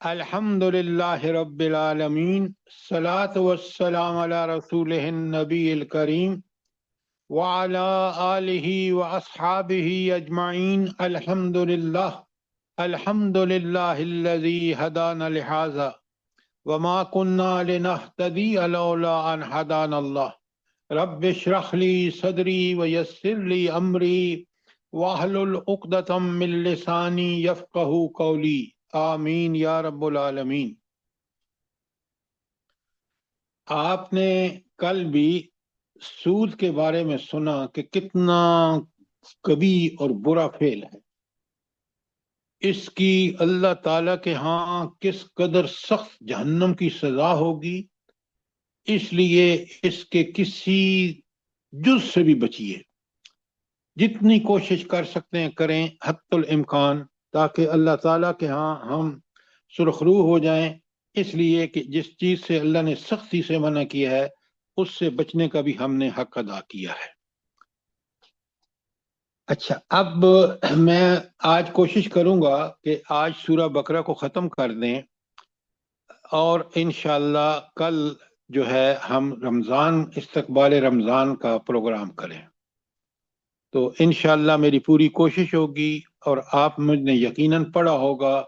الحمد للہ رب العالمین الصلاة والسلام علی رسولہ النبی الکریم وعلی آلہ واصحابہ اجمعین الحمد للہ الذی ہدانا لہذا وما كنا لنهتدی لولا ان ہدانا اللہ رب اشرح لی صدری ویسر لی امری واحلل عقدۃ من لسانی یفقہوا قولی آمین یا رب العالمین۔ آپ نے کل بھی سود کے بارے میں سنا کہ کتنا کبھی اور برا فعل ہے، اس کی اللہ تعالیٰ کے ہاں کس قدر سخت جہنم کی سزا ہوگی، اس لیے اس کے کسی جز سے بھی بچیے، جتنی کوشش کر سکتے ہیں کریں حتی الامکان، تاکہ اللہ تعالیٰ کے ہاں ہم سرخرو ہو جائیں، اس لیے کہ جس چیز سے اللہ نے سختی سے منع کیا ہے اس سے بچنے کا بھی ہم نے حق ادا کیا ہے۔ اچھا، اب میں آج کوشش کروں گا کہ آج سورہ بقرہ کو ختم کر دیں، اور انشاءاللہ کل جو ہے ہم رمضان استقبال رمضان کا پروگرام کریں۔ تو انشاءاللہ میری پوری کوشش ہوگی، اور آپ مجھ نے یقیناً پڑھا ہوگا،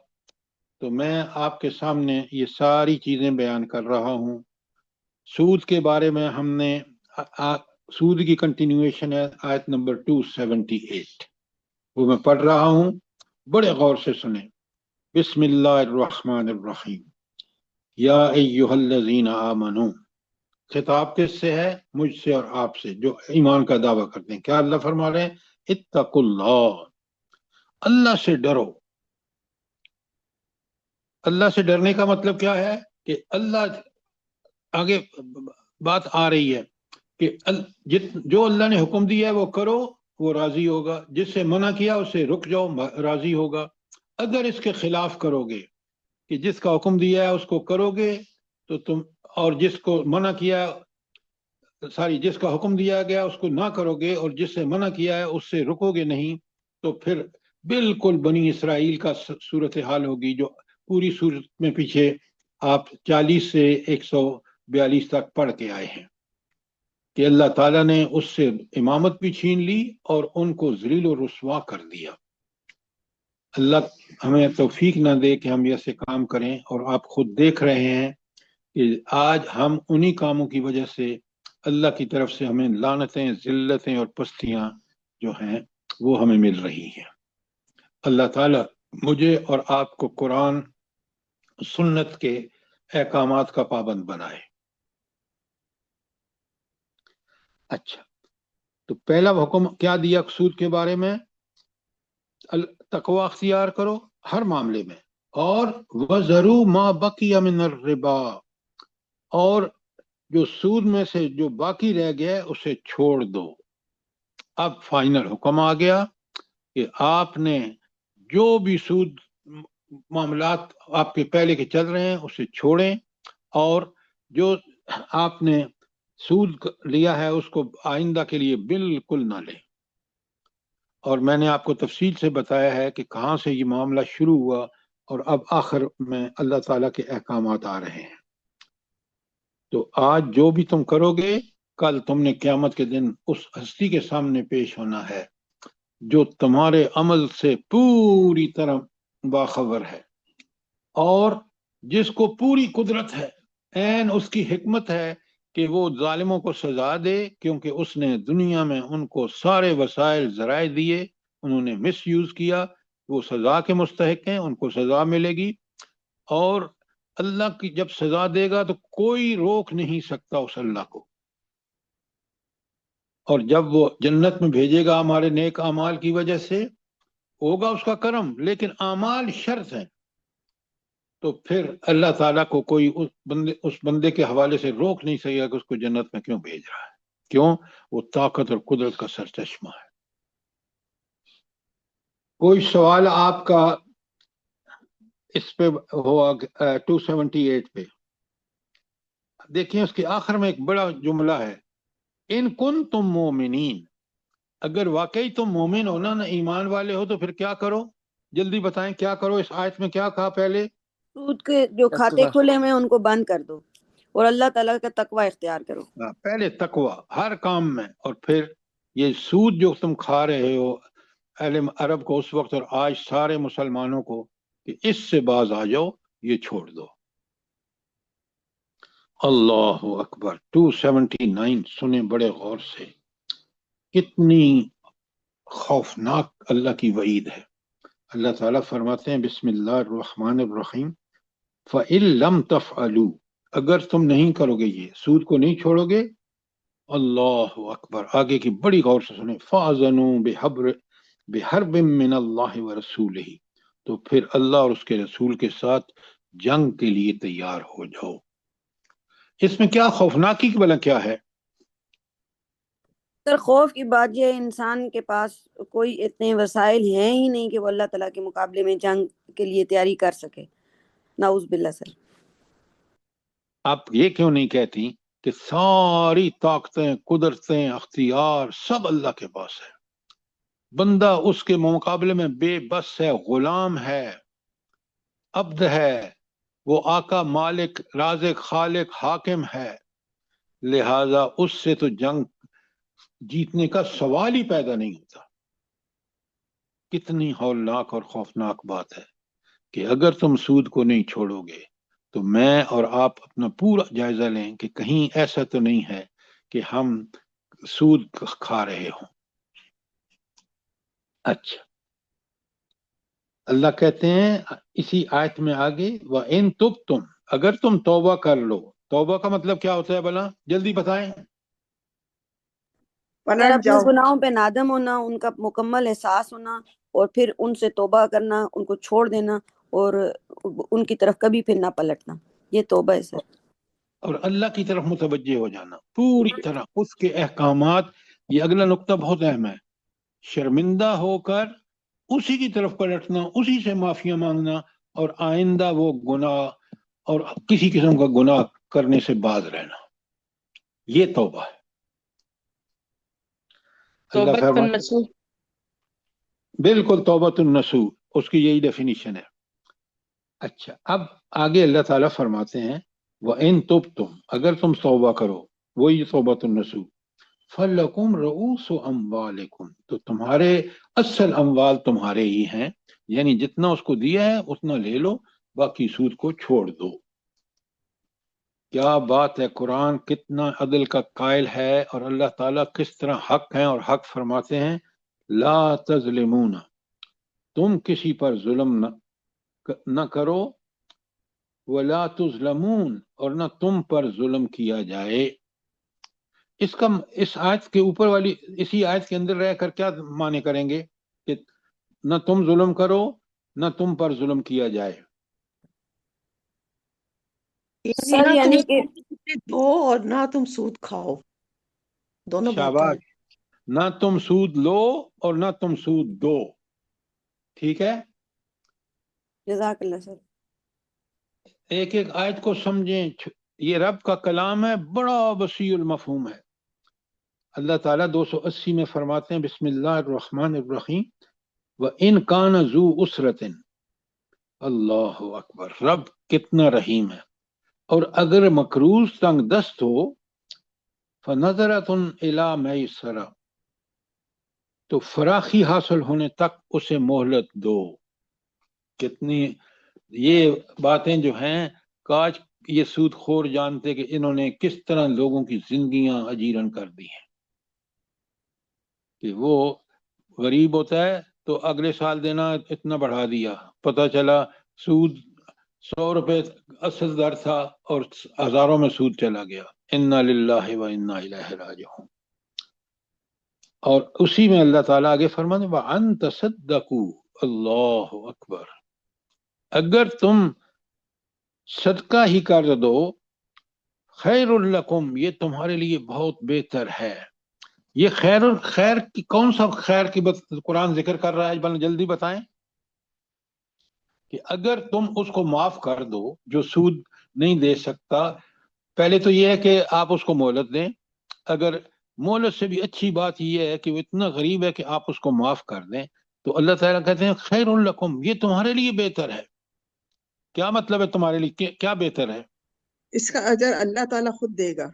تو میں آپ کے سامنے یہ ساری چیزیں بیان کر رہا ہوں۔ سود کے بارے میں ہم نے سود کی کنٹینیویشن ہے آیت نمبر 278، وہ میں پڑھ رہا ہوں، بڑے غور سے سنیں۔ بسم اللہ الرحمن الرحیم۔ یا ایہا الذین آمنو، خطاب کس سے ہے؟ مجھ سے اور آپ سے جو ایمان کا دعویٰ کرتے ہیں۔ کیا اللہ فرما رہے ہیں؟ اتقوا اللہ، اللہ سے ڈرو۔ اللہ سے ڈرنے کا مطلب کیا ہے؟ کہ اللہ، آگے بات آ رہی ہے کہ جو اللہ نے حکم دیا ہے وہ کرو، وہ راضی ہوگا، جس سے منع کیا اسے رک جاؤ، راضی ہوگا۔ اگر اس کے خلاف کرو گے کہ جس کا حکم دیا ہے اس کو کرو گے تو تم، اور جس کو منع کیا، جس کا حکم دیا گیا اس کو نہ کرو گے، اور جس سے منع کیا ہے اس سے رکو گے نہیں، تو پھر بالکل بنی اسرائیل کا صورتحال ہوگی جو پوری صورت میں پیچھے آپ 40 سے 142 تک پڑھ کے آئے ہیں، کہ اللہ تعالیٰ نے اس سے امامت بھی چھین لی اور ان کو ذلیل و رسوا کر دیا۔ اللہ ہمیں توفیق نہ دے کہ ہم ایسے کام کریں، اور آپ خود دیکھ رہے ہیں کہ آج ہم انہی کاموں کی وجہ سے اللہ کی طرف سے ہمیں لعنتیں، ذلتیں اور پستیاں جو ہیں وہ ہمیں مل رہی ہیں۔ اللہ تعالیٰ مجھے اور آپ کو قرآن سنت کے احکامات کا پابند بنائے۔ اچھا، تو پہلا حکم کیا دیا سود کے بارے میں؟ تقوی اختیار کرو ہر معاملے میں، اور وَذَرُوا مَا بَقِيَ مِنَ الرِّبَا، اور جو سود میں سے جو باقی رہ گیا ہے اسے چھوڑ دو۔ اب فائنل حکم آ گیا کہ آپ نے جو بھی سود معاملات آپ کے پہلے کے چل رہے ہیں اسے چھوڑیں، اور جو آپ نے سود لیا ہے اس کو آئندہ کے لیے بالکل نہ لیں۔ اور میں نے آپ کو تفصیل سے بتایا ہے کہ کہاں سے یہ معاملہ شروع ہوا، اور اب آخر میں اللہ تعالیٰ کے احکامات آ رہے ہیں۔ تو آج جو بھی تم کرو گے، کل تم نے قیامت کے دن اس ہستی کے سامنے پیش ہونا ہے جو تمہارے عمل سے پوری طرح باخبر ہے، اور جس کو پوری قدرت ہے، عین اس کی حکمت ہے کہ وہ ظالموں کو سزا دے، کیونکہ اس نے دنیا میں ان کو سارے وسائل ذرائع دیے، انہوں نے مس یوز کیا، وہ سزا کے مستحق ہیں، ان کو سزا ملے گی۔ اور اللہ کی جب سزا دے گا تو کوئی روک نہیں سکتا اس اللہ کو، اور جب وہ جنت میں بھیجے گا ہمارے نیک اعمال کی وجہ سے، ہوگا اس کا کرم، لیکن اعمال شرط ہیں، تو پھر اللہ تعالیٰ کو کوئی اس بندے کے حوالے سے روک نہیں سکے گا کہ اس کو جنت میں کیوں بھیج رہا ہے، کیوں؟ وہ طاقت اور قدرت کا سرچشمہ ہے۔ کوئی سوال آپ کا اس پہ ہوا 278 پہ؟ دیکھیں اس کے آخر میں ایک بڑا جملہ ہے، ان کن تم مومنین، اگر واقعی تم مومن ہو نا، ایمان والے ہو، تو پھر کیا کرو؟ جلدی بتائیں کیا کرو۔ اس آیت میں کیا کہا پہلے؟ سود کے جو کھاتے تقوی، کھلے ہوئے ان کو بند کر دو اور اللہ تعالیٰ کا تقوی اختیار کرو. پہلے تقوی ہر کام میں، اور پھر یہ سود جو تم کھا رہے ہو اہل عرب کو اس وقت اور آج سارے مسلمانوں کو، کہ اس سے باز آ جاؤ، یہ چھوڑ دو. اللہ اکبر. 279 سنیں بڑے غور سے، کتنی خوفناک اللہ کی وعید ہے. اللہ تعالیٰ فرماتے ہیں بسم اللہ الرحمن الرحیم فَإِن لَمْ تَفْعَلُوا، اگر تم نہیں کرو گے، یہ سود کو نہیں چھوڑو گے. اللہ اکبر. آگے کی بڑی غور سے سنیں. فَأَذَنُوا بِحَرْبٍ مِّنَ اللَّهِ وَرَسُولِهِ، تو پھر اللہ اور اس کے رسول کے ساتھ جنگ کے لیے تیار ہو جاؤ. اس میں کیا خوفناکی کی بلا کیا ہے؟ سر خوف کی بات یہ انسان کے پاس کوئی اتنے وسائل ہیں ہی نہیں کہ وہ اللہ تعالیٰ کے مقابلے میں جنگ کے لیے تیاری کر سکے. نعوذ باللہ. سر آپ یہ کیوں نہیں کہتی کہ ساری طاقتیں، قدرتیں، اختیار سب اللہ کے پاس ہے، بندہ اس کے مقابلے میں بے بس ہے، غلام ہے، عبد ہے، وہ آقا مالک رازق خالق حاکم ہے، لہذا اس سے تو جنگ جیتنے کا سوال ہی پیدا نہیں ہوتا. کتنی ہولناک اور خوفناک بات ہے کہ اگر تم سود کو نہیں چھوڑو گے تو میں اور آپ اپنا پورا جائزہ لیں کہ کہیں ایسا تو نہیں ہے کہ ہم سود کھا رہے ہوں. اچھا، اللہ کہتے ہیں اسی آیت میں آگے وَإِن تُبْتُمْ، اگر تم توبہ کر لو. توبہ کا مطلب کیا ہوتا ہے بلا؟ جلدی بتائیں. سر پلٹ اپنے جاؤ. گناہوں پہ نادم ہونا، ان کا مکمل احساس ہونا، اور پھر ان سے توبہ کرنا، ان کو چھوڑ دینا اور ان کی طرف کبھی پھر نہ پلٹنا، یہ توبہ ہے. سر اور اللہ کی طرف متوجہ ہو جانا پوری طرح، اس کے احکامات. یہ اگلا نقطہ بہت اہم ہے. شرمندہ ہو کر اسی کی طرف پلٹنا، اسی سے معافیاں مانگنا، اور آئندہ وہ گناہ اور کسی قسم کا گناہ کرنے سے باز رہنا، یہ توبہ ہے. اللہ توبۃ فرماتا النصوح. بالکل توبۃ النصوح، اس کی یہی ڈیفینیشن ہے. اچھا، اب آگے اللہ تعالیٰ فرماتے ہیں وَإِن تُبْتُمْ، اگر تم توبہ کرو، وہی توبۃ النصوح، فَلَكُمْ رُؤُوسُ أَمْوَالِكُمْ، تو تمہارے اصل اموال تمہارے ہی ہیں، یعنی جتنا اس کو دیا ہے اتنا لے لو، باقی سود کو چھوڑ دو. کیا بات ہے! قرآن کتنا عدل کا قائل ہے، اور اللہ تعالیٰ کس طرح حق ہیں، اور حق فرماتے ہیں لا تظلمون، تم کسی پر ظلم نہ کرو، ولا تظلمون، اور نہ تم پر ظلم کیا جائے. اس کا اس آیت کے اوپر والی اسی آیت کے اندر رہ کر کیا معنی کریں گے کہ نہ تم ظلم کرو نہ تم پر ظلم کیا جائے؟ سر نہ تم یعنی کہ دو اور نہ تم سود کھاؤ، دونوں باتیں شاباش. ہیں. نہ تم سود لو اور نہ تم سود دو. ٹھیک ہے، جزاک اللہ. سر ایک ایک آیت کو سمجھیں. یہ رب کا کلام ہے، بڑا وسیع المفہوم ہے. اللہ تعالیٰ 280 میں فرماتے ہیں بسم اللہ الرحمن الرحیم وَإِن كَانَ ذُو أُسْرَةٍ، اللہ اکبر، رب کتنا رحیم ہے. اور اگر مقروض تنگ دست ہو فَنَظَرَةٌ إِلَى مَيْسَرَةٍ، تو فراخی حاصل ہونے تک اسے مہلت دو. کتنی یہ باتیں جو ہیں، کاش یہ سود خور جانتے کہ انہوں نے کس طرح لوگوں کی زندگیاں اجیرن کر دی ہیں. کہ وہ غریب ہوتا ہے تو اگلے سال دینا اتنا بڑھا دیا، پتہ چلا سود 100 روپے اصل در تھا اور ہزاروں میں سود چلا گیا. انا للہ و انا الیہ راجعون. اور اسی میں اللہ تعالیٰ آگے فرماتے ہیں وَأَن تَصَدَّقُوا، اللہ اکبر، اگر تم صدقہ ہی کر دو، خیر لکم، یہ تمہارے لیے بہت بہتر ہے. یہ خیر کی کون سا خیر کی قرآن ذکر کر رہا ہے؟ جلدی بتائیں. کہ اگر تم اس کو معاف کر دو جو سود نہیں دے سکتا، پہلے تو یہ ہے کہ آپ اس کو مہلت دیں. اگر مہلت سے بھی اچھی بات یہ ہے کہ وہ اتنا غریب ہے کہ آپ اس کو معاف کر دیں، تو اللہ تعالیٰ کہتے ہیں خیر لکم، یہ تمہارے لیے بہتر ہے. کیا مطلب ہے تمہارے لیے؟ کیا بہتر ہے؟ اس کا اجر اللہ تعالیٰ خود دے گا.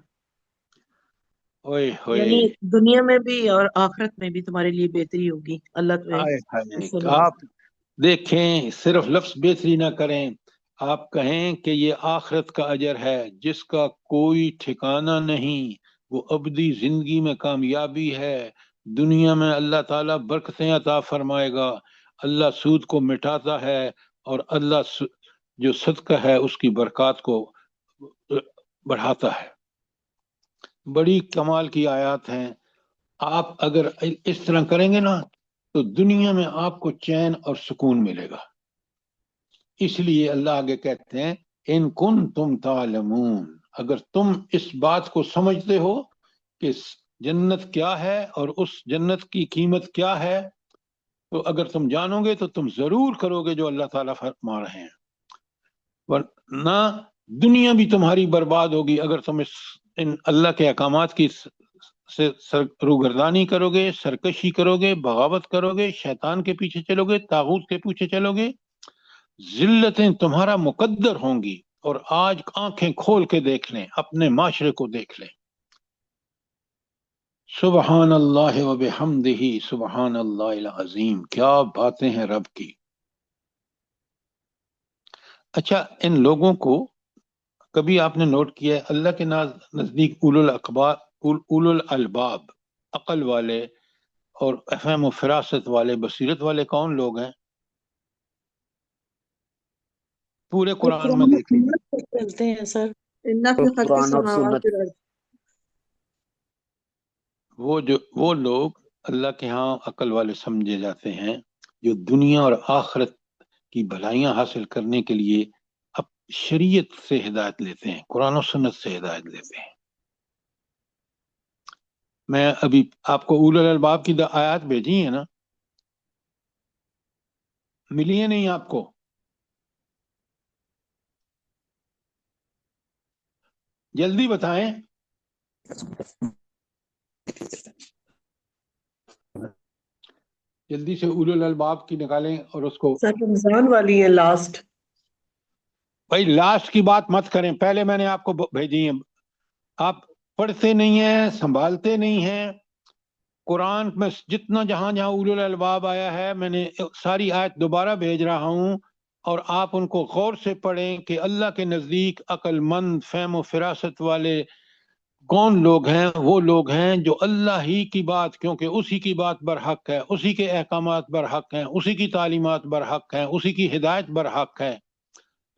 اوئے ہوئے، یعنی دنیا میں بھی اور آخرت میں بھی تمہارے لیے بہتری ہوگی، اللہ تمہیں ہائے اس سے ہائے، نواز آپ دیکھیں صرف لفظ بہتری نہ کریں، آپ کہیں کہ یہ آخرت کا اجر ہے جس کا کوئی ٹھکانہ نہیں، وہ ابدی زندگی میں کامیابی ہے، دنیا میں اللہ تعالیٰ برکتیں عطا فرمائے گا، اللہ سود کو مٹاتا ہے، اور اللہ جو صدقہ ہے اس کی برکات کو بڑھاتا ہے۔ بڑی کمال کی آیات ہیں، آپ اگر اس طرح کریں گے نا تو دنیا میں آپ کو چین اور سکون ملے گا۔ اس لیے اللہ آگے کہتے ہیں ان کنتم تعلمون، اگر تم اس بات کو سمجھتے ہو کہ جنت کیا ہے اور اس جنت کی قیمت کیا ہے، تو اگر تم جانو گے تو تم ضرور کرو گے جو اللہ تعالیٰ فرما رہے ہیں، ورنہ دنیا بھی تمہاری برباد ہوگی اگر تم ان اللہ کے احکامات کی سے روگردانی کرو گے، سرکشی کرو گے، بغاوت کرو گے، شیطان کے پیچھے چلو گے، طاغوت کے پیچھے چلو گے، ذلتیں تمہارا مقدر ہوں گی۔ اور آج آنکھیں کھول کے دیکھ لیں، اپنے معاشرے کو دیکھ لیں، سبحان اللہ و بحمدہ سبحان اللہ العظیم، کیا باتیں ہیں رب کی۔ اچھا، ان لوگوں کو کبھی آپ نے نوٹ کیا ہے اللہ کے نزدیک اولو الالباب، عقل والے اور فہم و فراست والے، بصیرت والے کون لوگ ہیں؟ پورے قرآن میں دیکھ لیجیے، چلتے ہیں سر۔ ان فی خلق قرآن اور السماوات سنت۔ والارض. وہ لوگ اللہ کے ہاں عقل والے سمجھے جاتے ہیں جو دنیا اور آخرت کی بھلائیاں حاصل کرنے کے لیے اب شریعت سے ہدایت لیتے ہیں، قرآن و سنت سے ہدایت لیتے ہیں۔ میں ابھی آپ کو اولو الالباب کی آیات بھیجی ہیں نا، ملی ہے نہیں آپ کو؟ جلدی بتائیں، جلدی سے اولو الالباب کی نکالیں اور اس کو۔ سر رمضان والی ہے لاسٹ۔ بھائی لاسٹ کی بات مت کریں، پہلے میں نے آپ کو بھیجی ہیں، آپ پڑھتے نہیں ہیں، سنبھالتے نہیں ہیں۔ قرآن میں جتنا جہاں جہاں اولو الالباب آیا ہے میں نے ساری آیت دوبارہ بھیج رہا ہوں، اور آپ ان کو غور سے پڑھیں کہ اللہ کے نزدیک عقل مند، فہم و فراست والے کون لوگ ہیں؟ وہ لوگ ہیں جو اللہ ہی کی بات، کیونکہ اسی کی بات برحق ہے، اسی کے احکامات برحق ہیں، اسی کی تعلیمات برحق ہیں، اسی کی ہدایت برحق ہے،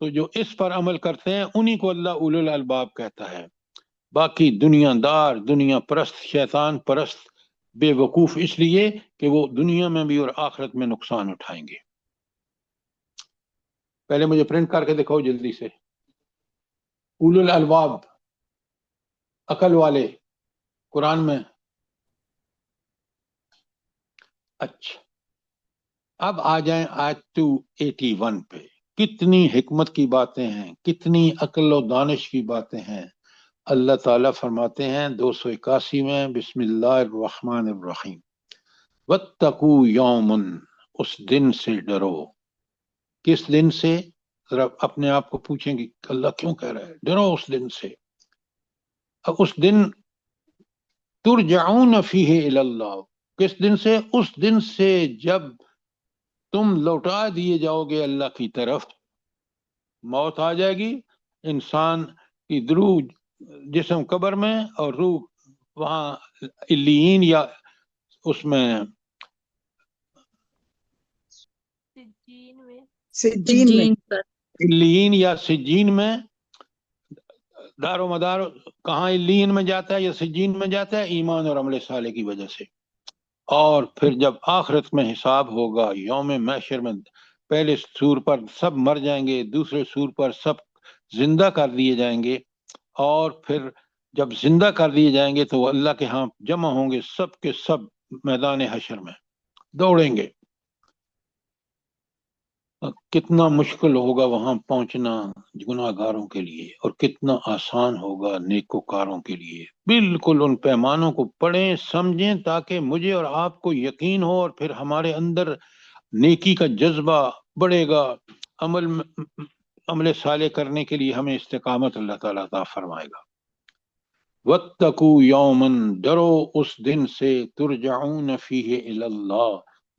تو جو اس پر عمل کرتے ہیں انہی کو اللہ اولو الالباب کہتا ہے۔ باقی دنیا دار، دنیا پرست، شیطان پرست بے وقوف اس لیے کہ وہ دنیا میں بھی اور آخرت میں نقصان اٹھائیں گے۔ پہلے مجھے پرنٹ کر کے دکھاؤ جلدی سے، اولو الالباب، عقل والے، قرآن میں۔ اچھا، اب آ جائیں آیت 281 پہ، کتنی حکمت کی باتیں ہیں، کتنی عقل و دانش کی باتیں ہیں۔ اللہ تعالیٰ فرماتے ہیں 281 میں، بسم اللہ الرحمن الرحیم، وَاتَّقُوا يَوْمًا، اس دن سے ڈرو۔ کس دن سے؟ ذرا اپنے آپ کو پوچھیں کہ اللہ کیوں کہہ رہا ہے ڈرو اس دن سے؟ اب اس دن ترجعون فیہ الی اللہ، کس دن سے؟ اس دن سے جب تم لوٹا دیے جاؤ گے اللہ کی طرف، موت آ جائے گی، انسان کی روح جسم قبر میں اور روح وہاں علیین یا اس میں سجین میں. علیین یا سجین میں، دار و مدار کہاں علیین میں جاتا ہے یا سجین میں جاتا ہے؟ ایمان اور عمل صالح کی وجہ سے۔ اور پھر جب آخرت میں حساب ہوگا، یوم محشر میں، پہلے سور پر سب مر جائیں گے، دوسرے سور پر سب زندہ کر دیے جائیں گے، اور پھر جب زندہ کر دیے جائیں گے تو وہ اللہ کے ہاں جمع ہوں گے، سب کے سب میدان حشر میں دوڑیں گے۔ کتنا مشکل ہوگا وہاں پہنچنا گناہ گاروں کے لیے، اور کتنا آسان ہوگا نیکوکاروں کے لیے۔ بالکل ان پیمانوں کو پڑھیں، سمجھیں، تاکہ مجھے اور آپ کو یقین ہو، اور پھر ہمارے اندر نیکی کا جذبہ بڑھے گا، عمل صالح کرنے کے لیے ہمیں استقامت اللہ تعالیٰ عطا فرمائے گا. واتقوا یومن، ڈرو اس دن سے، ترجعون فیہ الی اللہ،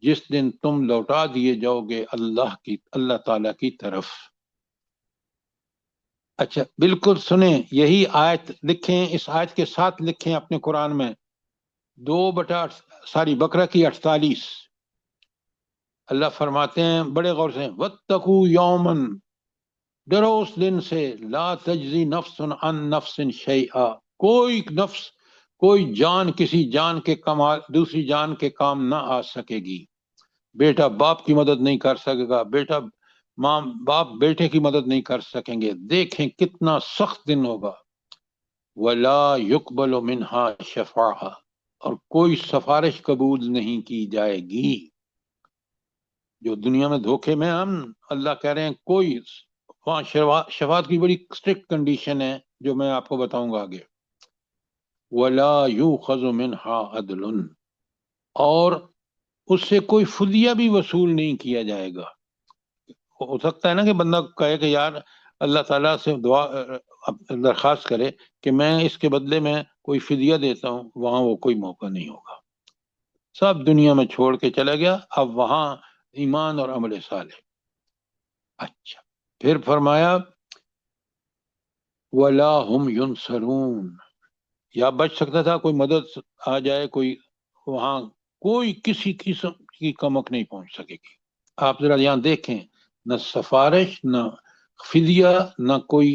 جس دن تم لوٹا دیے جاؤ گے اللہ تعالیٰ کی طرف. اچھا بالکل سنیں، یہی آیت لکھیں، اس آیت کے ساتھ لکھیں اپنے قرآن میں 2/بقرہ کی 48. اللہ فرماتے ہیں بڑے غور سے، واتقوا یومن، ڈرو اس دن سے، لا تجزی نفس عن نفس شیئا، کوئی نفس، کوئی جان کسی جان کے کمال دوسری جان کے کام نہ آ سکے گی. بیٹا باپ کی مدد نہیں کر سکے گا، ماں باپ بیٹے کی مدد نہیں کر سکیں گے. دیکھیں کتنا سخت دن ہوگا. ولا يقبل منها شفاعہ، اور کوئی سفارش قبول نہیں کی جائے گی. جو دنیا میں دھوکے میں ہم اللہ کہہ رہے ہیں کوئی، وہاں شفاعت کی بڑی اسٹرکٹ کنڈیشن ہے جو میں آپ کو بتاؤں گا آگے. ولا یؤخذ منها عدل، اور اس سے کوئی فدیہ بھی وصول نہیں کیا جائے گا. ہو سکتا ہے نا کہ بندہ کہے کہ یار اللہ تعالیٰ سے درخواست کرے کہ میں اس کے بدلے میں کوئی فدیہ دیتا ہوں، وہاں وہ کوئی موقع نہیں ہوگا. سب دنیا میں چھوڑ کے چلا گیا، اب وہاں ایمان اور عمل صالح. اچھا پھر فرمایا وَلَا هُمْ يُنصَرُونَ، یا بچ سکتا تھا کوئی مدد آ جائے، کوئی وہاں کوئی کسی قسم کی کمک نہیں پہنچ سکے گی. آپ ذرا یہاں دیکھیں، نہ سفارش، نہ فدیہ، نہ کوئی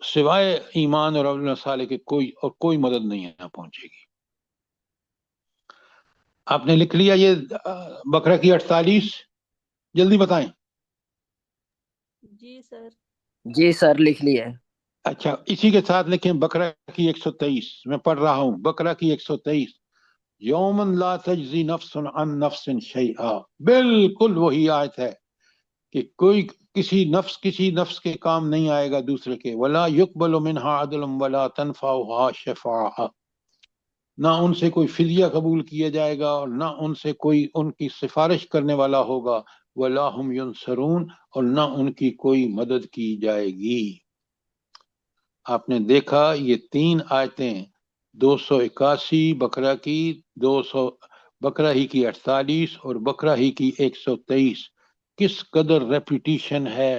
سوائے ایمان اور عمل صالح کے کوئی مدد نہیں یہاں پہنچے گی. آپ نے لکھ لیا یہ بقرہ کی 48؟ جلدی بتائیں. جی سر. جی سر لکھ لیا ہے. اچھا اسی کے ساتھ لکھیں بقرہ کی 123. میں پڑھ رہا ہوں بقرہ کی 123. یومن لا تجزی نفس عن نفس شیئا، بالکل وہی آیت ہے کہ کوئی کسی نفس کے کام نہیں آئے گا دوسرے کے. ولا يقبل منها عدل ولا تنفعها شفاعہ، نہ ان سے کوئی فدیہ قبول کیا جائے گا اور نہ ان سے کوئی ان کی سفارش کرنے والا ہوگا. ولا هم ينصرون، اور نہ ان کی کوئی مدد کی جائے گی. آپ نے دیکھا یہ 3 آیتیں 281 بقرہ کی، 200 بقرہ ہی کی 48 اور بقرہ ہی کی 123 کس قدر ریپیٹیشن ہے،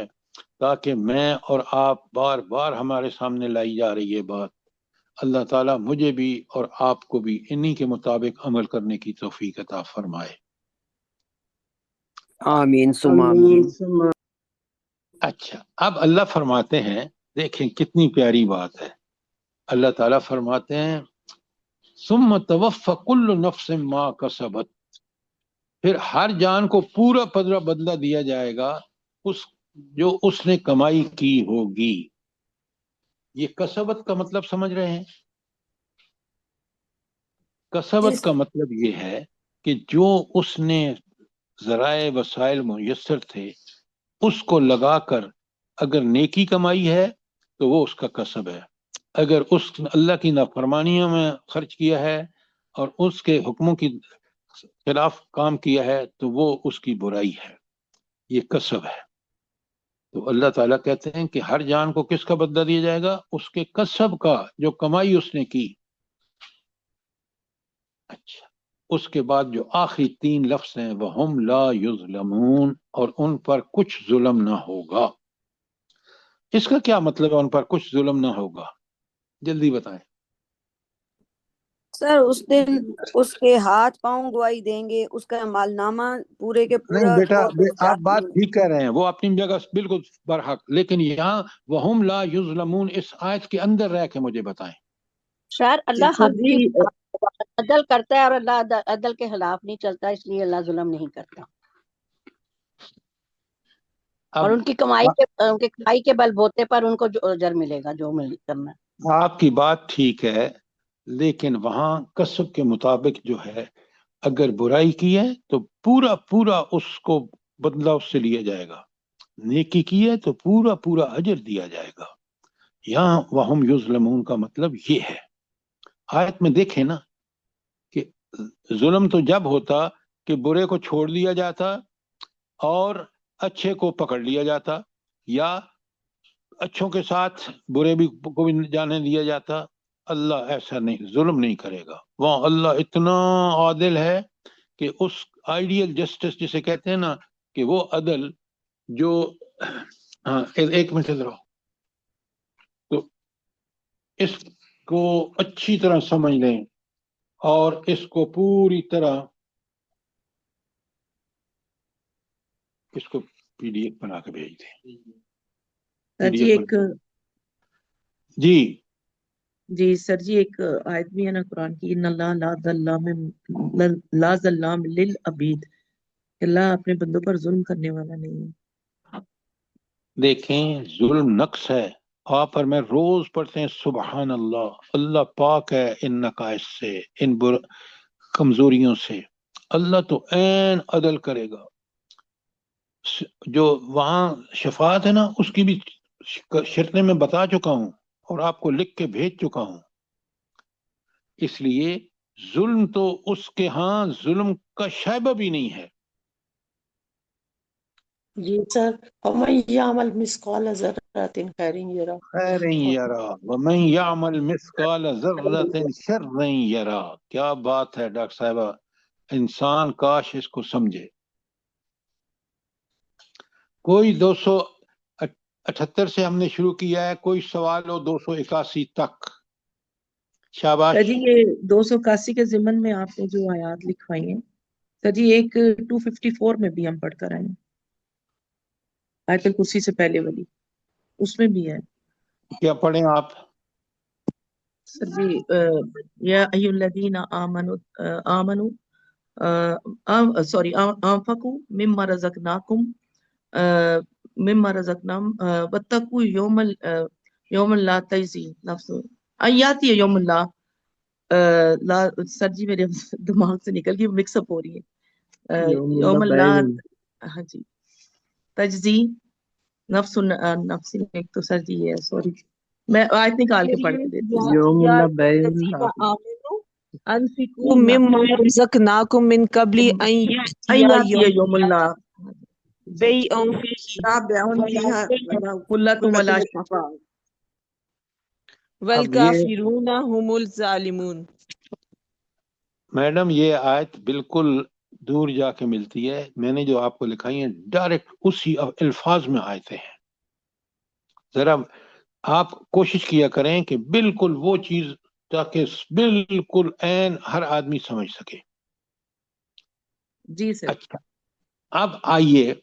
تاکہ میں اور آپ بار بار ہمارے سامنے لائی جا رہی ہے بات. اللہ تعالیٰ مجھے بھی اور آپ کو بھی انہی کے مطابق عمل کرنے کی توفیق عطا فرمائے. آمین ثم آمین. اچھا اب اللہ فرماتے ہیں، دیکھیں کتنی پیاری بات ہے. اللہ تعالیٰ فرماتے ہیں ثم توفی کل نفس ما کسبت، پھر ہر جان کو پورا بدلہ دیا جائے گا جو اس نے کمائی کی ہوگی. یہ کسبت کا مطلب سمجھ رہے ہیں؟ کسبت کا مطلب یہ ہے کہ جو اس نے ذرائع وسائل میسر تھے اس کو لگا کر اگر نیکی کمائی ہے تو وہ اس کا کسب ہے، اگر اس اللہ کی نافرمانیوں میں خرچ کیا ہے اور اس کے حکموں کی خلاف کام کیا ہے تو وہ اس کی برائی ہے، یہ کسب ہے. تو اللہ تعالیٰ کہتے ہیں کہ ہر جان کو کس کا بدلہ دیا جائے گا؟ اس کے کسب کا، جو کمائی اس نے کی. اچھا اس کے بعد جو آخری 3 لفظ ہیں وَهُمْ لَا يُظْلَمُونَ، اور ان پر کچھ ظلم نہ ہوگا. اس کا کیا مطلب ہے ان پر کچھ ظلم نہ ہوگا؟ جلدی بتائیں. سر اس دن اس کے ہاتھ پاؤں گواہی دیں گے، اس کا مال نامہ پورے کے نہیں پورا بیٹا، کورٹ میں آپ بات جا کے ٹھیک کہہ رہے ہیں، وہ اپنی جگہ بالکل برحق، لیکن یہاں وَهُمْ لَا يُظْلَمُونَ اس آیت کے اندر رہ کے مجھے بتائیں. شاید اللہ سر حق جی بھی عدل کرتا ہے اور اللہ عدل کے خلاف نہیں چلتا، اس لیے اللہ ظلم نہیں کرتا. اور اب ان کی کمائی کے بل بوتے پر ان کو جو اجر ملے گا جو کرنا ہے. آپ کی بات ٹھیک ہے، لیکن وہاں کسب کے مطابق جو ہے اگر برائی کی ہے تو پورا اس کو بدلہ اس سے لیا جائے گا، نیکی کی ہے تو پورا اجر دیا جائے گا. یہاں وَهُمْ يُظْلَمُونَ کا مطلب یہ ہے. آیت میں دیکھیں نا کہ ظلم تو جب ہوتا کہ برے کو چھوڑ دیا جاتا اور اچھے کو پکڑ لیا جاتا. یا اچھوں کے ساتھ برے بھی کو بھی جانے دیا جاتا. اللہ ایسا نہیں، ظلم نہیں کرے گا. وہاں اللہ اتنا عادل ہے کہ اس آئیڈیل جسٹس جسے کہتے ہیں نا، کہ وہ عدل جو ہاں ایک منٹ ادھر آؤ. تو اس کو اچھی طرح سمجھ لیں اور اس کو پوری طرح اس کو پی ڈی ایف بنا کے بھیج دیں. سر جی ایک جی جی سر جی ایک آیت بھی ہے نا قرآن کی، ان اللہ لا ظلام للعبید، اللہ اپنے بندوں پر ظلم کرنے والا نہیں ہے. دیکھیں ظلم نقص ہے. آپ اور میں روز پڑھتے ہیں سبحان اللہ، اللہ پاک ہے ان نقائص سے، ان کمزوریوں سے. اللہ تو عین عدل کرے گا. جو وہاں شفاعت ہے نا، اس کی بھی شرطیں میں بتا چکا ہوں اور آپ کو لکھ کے بھیج چکا ہوں. اس لیے ظلم تو اس کے ہاں ظلم کا شائبہ بھی نہیں ہے. جی سر، وَمَن يَعْمَلْ مِثْقَالَ ذَرَّةٍ خَيْرٍ يَرَهُ. خیر یرا ومن یعمل مثقال ذرۃ شر یرا. کیا بات ہے ڈاکٹر صاحبہ، انسان کاش اس کو سمجھے. کوئی 278 سے ہم نے شروع کیا ہے، کوئی سوال ہو 281 تک. شاباش. سر جی یہ 281 کے ضمن میں آپ نے جو آیات لکھوائی ہیں سر جی، ایک 254 میں بھی ہم پڑھ کر آئے ہیں، آیت الکرسی سے پہلے والی، اس میں بھی ہے. کیا پڑھیں آپ؟ سر جی یا ایھا الذین آمنوا انفقوا مما رزقناکم واتقوا یوم لا تجزی نفس آیاتی یوم اللہ سر جی میرے دماغ سے نکل گئی، مکس اپ ہو رہی ہے. یوم اللہ، ہاں جی، تجزی نفس نفس ایک تو سر جی ہے، سوری میں آیت نکال کے پڑھ کے دیتی ہوں. یوم یا لا ایھا بیع الذین آمنوا انفقوا مما رزقناکم من قبل ان یأتی یوم اللہ بیع فیہ قلۃ ولا اب یہ والکافرون هم الظالمون. میڈم یہ آیت بالکل دور جا کے ملتی ہے. میں نے جو آپ کو لکھائی ہیں ڈائریکٹ اسی الفاظ میں آیتیں ہیں. ذرا آپ کوشش کیا کریں کہ بالکل وہ چیز، تاکہ بالکل عین ہر آدمی سمجھ سکے. جی سر. اچھا اب آئیے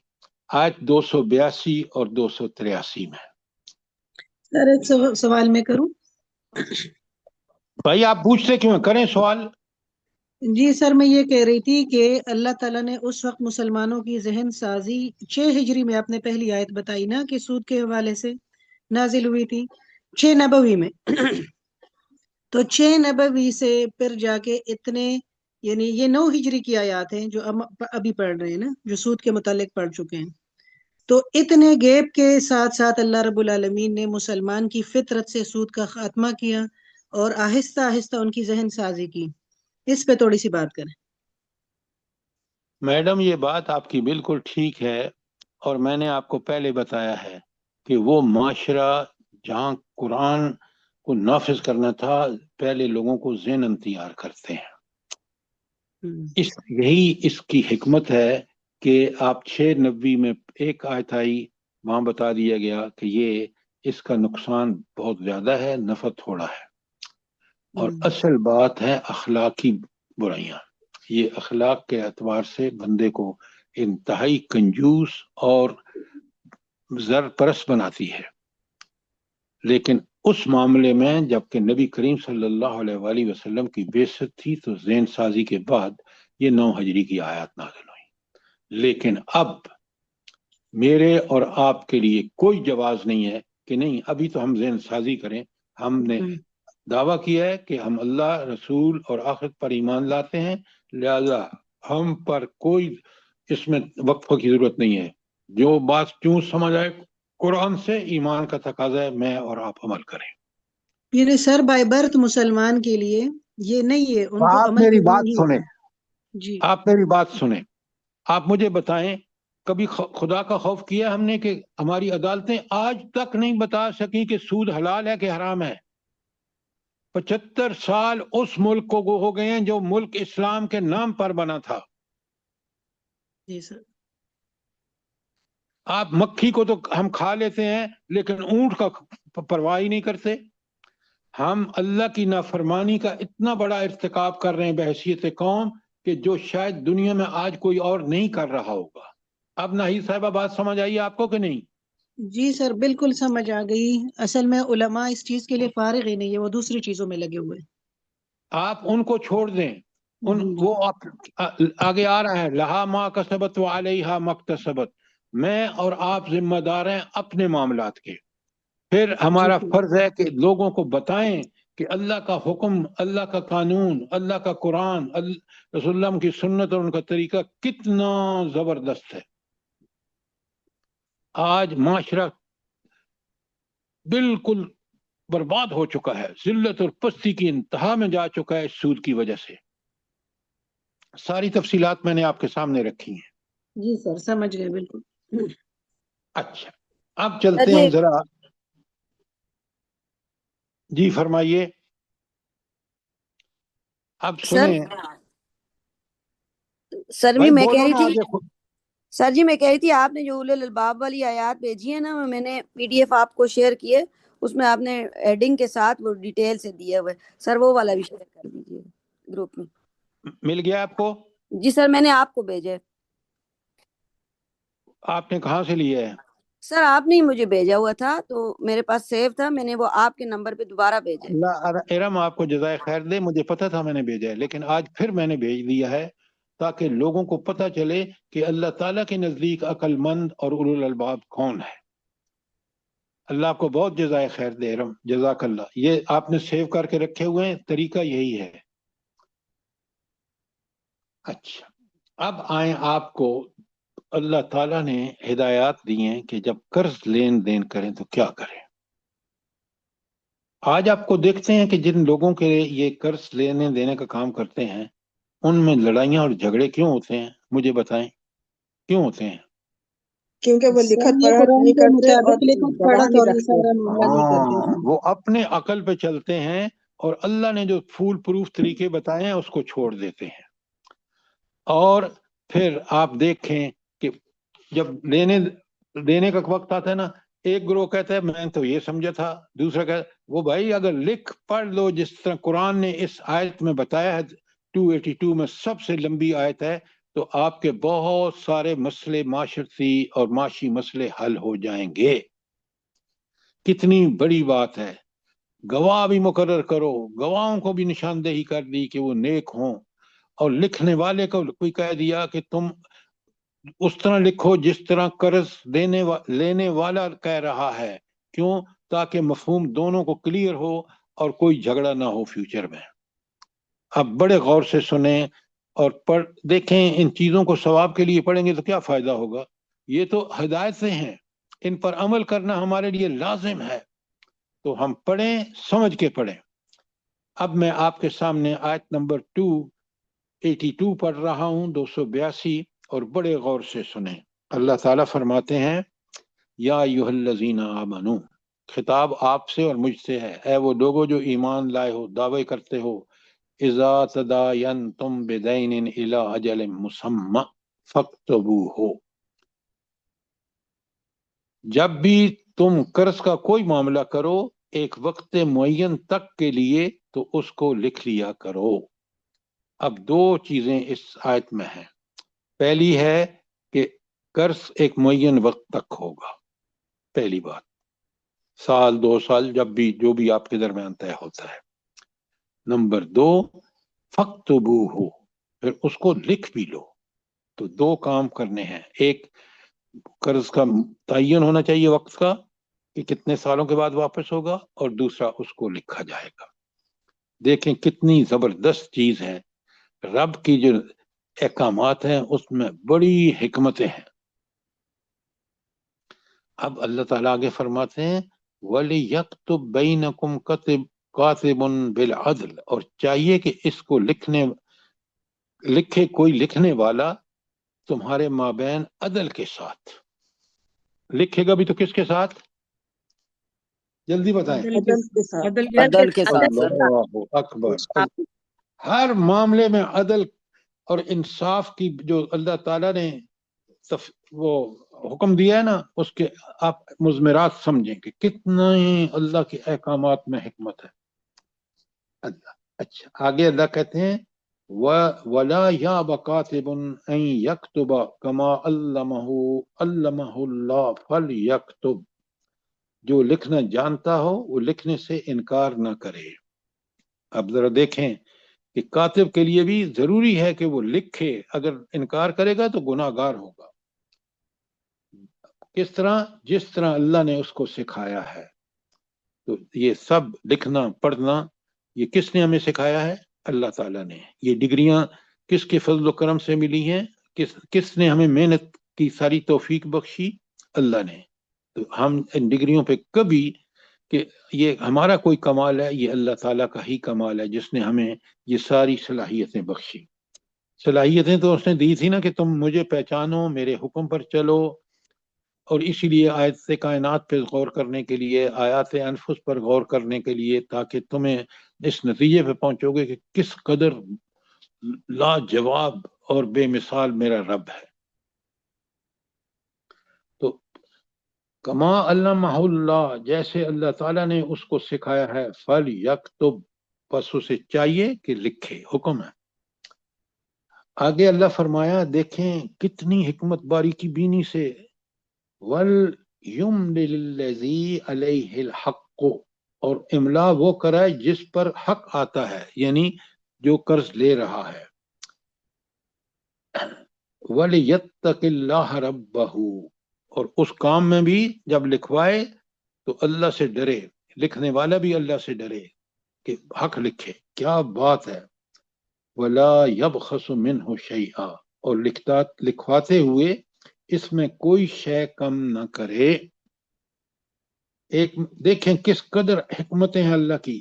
آیت 282 اور 283 میں. سر ایک سوال میں کروں؟ بھائی آپ پوچھتے کیوں ہیں؟ کریں سوال. جی سر، میں یہ کہہ رہی تھی کہ اللہ تعالیٰ نے اس وقت مسلمانوں کی ذہن سازی 6 ہجری میں، آپ نے پہلی آیت بتائی نا کہ سود کے حوالے سے نازل ہوئی تھی 6 نبوی میں. تو 6 نبوی سے پھر جا کے اتنے، یعنی یہ 9 ہجری کی آیات ہیں جو ابھی پڑھ رہے ہیں نا، جو سود کے متعلق پڑھ چکے ہیں. تو اتنے گیپ کے ساتھ ساتھ اللہ رب العالمین نے مسلمان کی فطرت سے سود کا خاتمہ کیا اور آہستہ آہستہ ان کی ذہن سازی کی. اس پہ تھوڑی سی بات کریں. میڈم یہ بات آپ کی بالکل ٹھیک ہے، اور میں نے آپ کو پہلے بتایا ہے کہ وہ معاشرہ جہاں قرآن کو نافذ کرنا تھا، پہلے لوگوں کو ذہن تیار کرتے ہیں. یہی اس کی حکمت ہے کہ آپ 6 نبوی میں ایک آیت آئی، وہاں بتا دیا گیا کہ یہ اس کا نقصان بہت زیادہ ہے، نفع تھوڑا ہے. اور اصل بات ہے اخلاقی برائیاں. یہ اخلاق کے اعتبار سے بندے کو انتہائی کنجوس اور زر پرست بناتی ہے. لیکن اس معاملے میں جبکہ نبی کریم صلی اللہ علیہ وآلہ وسلم کی بعثت تھی تو ذہن سازی کے بعد یہ 9 ہجری کی آیات نازل ہوئی. لیکن اب میرے اور آپ کے لیے کوئی جواز نہیں ہے کہ نہیں ابھی تو ہم ذہن سازی کریں. ہم نے دعویٰ کیا ہے کہ ہم اللہ، رسول اور آخرت پر ایمان لاتے ہیں، لہذا ہم پر کوئی اس میں وقفہ کی ضرورت نہیں ہے. جو بات کیوں سمجھ آئے قرآن سے ایمان کا تقاضا ہے، میں اور آپ عمل کریں. یعنی سر بائی برتھ مسلمان کے لیے یہ نہیں ہے، ان کو آپ عمل میری کرنا بات ہی سنیں، ہوگا. جی آپ میری بات سنیں. آپ مجھے بتائیں کبھی خدا کا خوف کیا ہم نے کہ ہماری عدالتیں آج تک نہیں بتا سکی کہ سود حلال ہے کہ حرام ہے؟ 75 سال اس ملک کو ہو گئے ہیں جو ملک اسلام کے نام پر بنا تھا. جی سر. آپ مکھی کو تو ہم کھا لیتے ہیں لیکن اونٹ کا پرواہ ہی نہیں کرتے. ہم اللہ کی نافرمانی کا اتنا بڑا ارتکاب کر رہے ہیں بحیثیت قوم کہ جو شاید دنیا میں آج کوئی اور نہیں کر رہا ہوگا. اب ناہید صاحبہ بات سمجھ آئی آپ کو کہ نہیں؟ جی سر بالکل سمجھ آ گئی. اصل میں علماء اس چیز کے لیے فارغ ہی نہیں ہے، وہ دوسری چیزوں میں لگے ہوئے. آپ ان کو چھوڑ دیں. وہ آگے آ رہا ہے لہا ما کسبت وعلیہا مکتسبت. میں اور آپ ذمہ دار ہیں اپنے معاملات کے. پھر ہمارا فرض ہے کہ لوگوں کو بتائیں کہ اللہ کا حکم، اللہ کا قانون، اللہ کا قرآن، رسول اللہ کی سنت اور ان کا طریقہ کتنا زبردست ہے. آج معاشرہ بالکل برباد ہو چکا ہے، ذلت اور پستی کی انتہا میں جا چکا ہے اس سود کی وجہ سے. ساری تفصیلات میں نے آپ کے سامنے رکھی ہیں. جی سر سمجھ گئے بالکل. اچھا اب چلتے ہیں ذرا. جی فرمائیے. اب سنیں. سر بھی بھائی میں کہہ بولو رہی نا تھی آگے خود. سر جی میں کہہ رہی تھی آپ نے جو اولو الالباب والی آیات بھیجی ہے نا، میں نے PDF آپ کو شیئر کیے، اس میں آپ نے ہیڈنگ کے ساتھ وہ ڈیٹیل سے دیا ہوا ہے سر، وہ والا بھی شیئر کر دیجیے گروپ میں. مل گیا آپ کو؟ جی سر میں نے آپ کو بھیجا ہے. آپ نے کہاں سے لیا ہے؟ سر آپ نے ہی مجھے بھیجا ہوا تھا تو میرے پاس سیو تھا، میں نے وہ آپ کے نمبر پہ دوبارہ بھیجا ہے. اللہ ارم آپ کو جزائے خیر دے. مجھے پتا تھا میں نے بھیجا ہے، لیکن آج پھر میں نے بھیج دیا ہے تاکہ لوگوں کو پتہ چلے کہ اللہ تعالیٰ کے نزدیک عقل مند اور اولو الالباب کون ہے. اللہ آپ کو بہت جزائے خیر دے ارم، جزاک اللہ. یہ آپ نے سیو کر کے رکھے ہوئے ہیں، طریقہ یہی ہے. اچھا اب آئیں. آپ کو اللہ تعالیٰ نے ہدایات دی ہیں کہ جب قرض لین دین کریں تو کیا کریں. آج آپ کو دیکھتے ہیں کہ جن لوگوں کے یہ قرض لینے دینے کا کام کرتے ہیں ان میں لڑائیاں اور جھگڑے کیوں ہوتے ہیں؟ مجھے بتائیں کیوں ہوتے ہیں؟ کیونکہ وہ سر لکھت یہ پڑھت قرآن نہیں کے کرتے اور مطابق لکھت گواہ پڑھت نہیں اور یہ رکھتے. سارا معاملہ نہیں کرتے. وہ اپنے عقل پہ چلتے ہیں اور اللہ نے جو فول پروف طریقے بتائے ہیں اس کو چھوڑ دیتے ہیں. اور پھر آپ دیکھیں کہ جب دینے کا وقت آتا ہے نا، ایک گروہ کہتا ہے میں تو یہ سمجھا تھا، دوسرا کہتا ہے وہ بھائی اگر لکھ پڑھ لو جس طرح قرآن نے اس آیت میں بتایا ہے، 282 میں سب سے لمبی آیت ہے، تو آپ کے بہت سارے مسئلے معاشرتی اور معاشی مسئلے حل ہو جائیں گے. کتنی بڑی بات ہے. گواہ بھی مقرر کرو، گواہوں کو بھی نشاندہی کر دی کہ وہ نیک ہوں، اور لکھنے والے کو کوئی کہہ دیا کہ تم اس طرح لکھو جس طرح قرض لینے والا کہہ رہا ہے. کیوں؟ تاکہ مفہوم دونوں کو کلیئر ہو اور کوئی جھگڑا نہ ہو فیوچر میں. اب بڑے غور سے سنیں اور دیکھیں. ان چیزوں کو ثواب کے لیے پڑھیں گے تو کیا فائدہ ہوگا؟ یہ تو ہدایتیں ہیں، ان پر عمل کرنا ہمارے لیے لازم ہے. تو ہم پڑھیں، سمجھ کے پڑھیں. اب میں آپ کے سامنے آیت نمبر 282 پڑھ رہا ہوں، 282، اور بڑے غور سے سنیں. اللہ تعالیٰ فرماتے ہیں یا ایھا الذین آمنو، خطاب آپ سے اور مجھ سے ہے، اے وہ لوگوں جو ایمان لائے ہو، دعوے کرتے ہو، اذا تداینتم بدین الی اجل مسمی فاکتبوہ، جب بھی تم قرض کا کوئی معاملہ کرو ایک وقت معین تک کے لیے تو اس کو لکھ لیا کرو. اب دو چیزیں اس آیت میں ہیں. پہلی ہے کہ قرض ایک معین وقت تک ہوگا، پہلی بات، 1 سال 2 سال، جب بھی جو بھی آپ کے درمیان طے ہوتا ہے. نمبر 2 فاکتبوہ، پھر اس کو لکھ بھی لو. تو 2 کام کرنے ہیں. ایک قرض کا تعین ہونا چاہیے وقت کا کہ کتنے سالوں کے بعد واپس ہوگا، اور دوسرا اس کو لکھا جائے گا. دیکھیں کتنی زبردست چیز ہے. رب کی جو احکامات ہیں اس میں بڑی حکمتیں ہیں. اب اللہ تعالیٰ آگے فرماتے ہیں وَلِيَكْتُبْ بَيْنَكُمْ كَاتِبٌ بِالْعَدْلِ، اور چاہیے کہ اس کو لکھے کوئی لکھنے والا تمہارے مابین عدل کے ساتھ. لکھے گا بھی تو کس کے ساتھ؟ جلدی بتائیں. عدل کے ساتھ. عدل کے ساتھ سر. اللہ اکبر. ہر معاملے میں عدل اور انصاف کی جو اللہ تعالیٰ نے وہ حکم دیا ہے نا، اس کے آپ مضمرات سمجھیں کہ کتنا ہی اللہ کے احکامات میں حکمت ہے. اللہ اچھا آگے اللہ کہتے ہیں وَلَا يَأْبَ كَاتِبٌ أَن يَكْتُبَ كَمَا عَلَّمَهُ اللَّهُ فَلْيَكْتُبْ. جو لکھنا جانتا ہو وہ لکھنے سے انکار نہ کرے. اب ذرا دیکھیں کہ کاتب کے لیے بھی ضروری ہے کہ وہ لکھے، اگر انکار کرے گا تو گناہ گار ہوگا. کس طرح؟ جس طرح اللہ نے اس کو سکھایا ہے. تو یہ سب لکھنا پڑھنا یہ کس نے ہمیں سکھایا ہے؟ اللہ تعالیٰ نے. یہ ڈگریاں کس کے فضل و کرم سے ملی ہیں؟ کس نے ہمیں محنت کی ساری توفیق بخشی؟ اللہ نے. تو ہم ان ڈگریوں پہ کبھی کہ یہ ہمارا کوئی کمال ہے، یہ اللہ تعالیٰ کا ہی کمال ہے جس نے ہمیں یہ ساری صلاحیتیں بخشی. صلاحیتیں تو اس نے دی تھی نا کہ تم مجھے پہچانو، میرے حکم پر چلو، اور اسی لیے آیات کائنات پہ غور کرنے کے لیے، آیات انفس پر غور کرنے کے لیے، تاکہ تمہیں اس نتیجے پہ پہنچو گے کہ کس قدر لاجواب اور بے مثال میرا رب ہے. تو کما علمہ اللہ، جیسے اللہ تعالیٰ نے اس کو سکھایا ہے، فَلْيَكْتُبْ، بس اسے چاہیے کہ لکھے، حکم ہے. آگے اللہ فرمایا، دیکھیں کتنی حکمت باری کی بینی سے، وَلْيُمْلِلِ الَّذِي عَلَيْهِ الْحَقُّ، اور املا وہ کرائے جس پر حق آتا ہے، یعنی جو قرض لے رہا ہے. وَلْيَتَّقِ اللَّهَ رَبَّهُ، اور اس کام میں بھی جب لکھوائے تو اللہ سے ڈرے، لکھنے والا بھی اللہ سے ڈرے کہ حق لکھے. کیا بات ہے. وَلَا يَبْخَسُ مِنْهُ شَيْئًا، اور لکھواتے ہوئے اس میں کوئی شے کم نہ کرے. ایک دیکھیں کس قدر حکمتیں ہیں اللہ کی.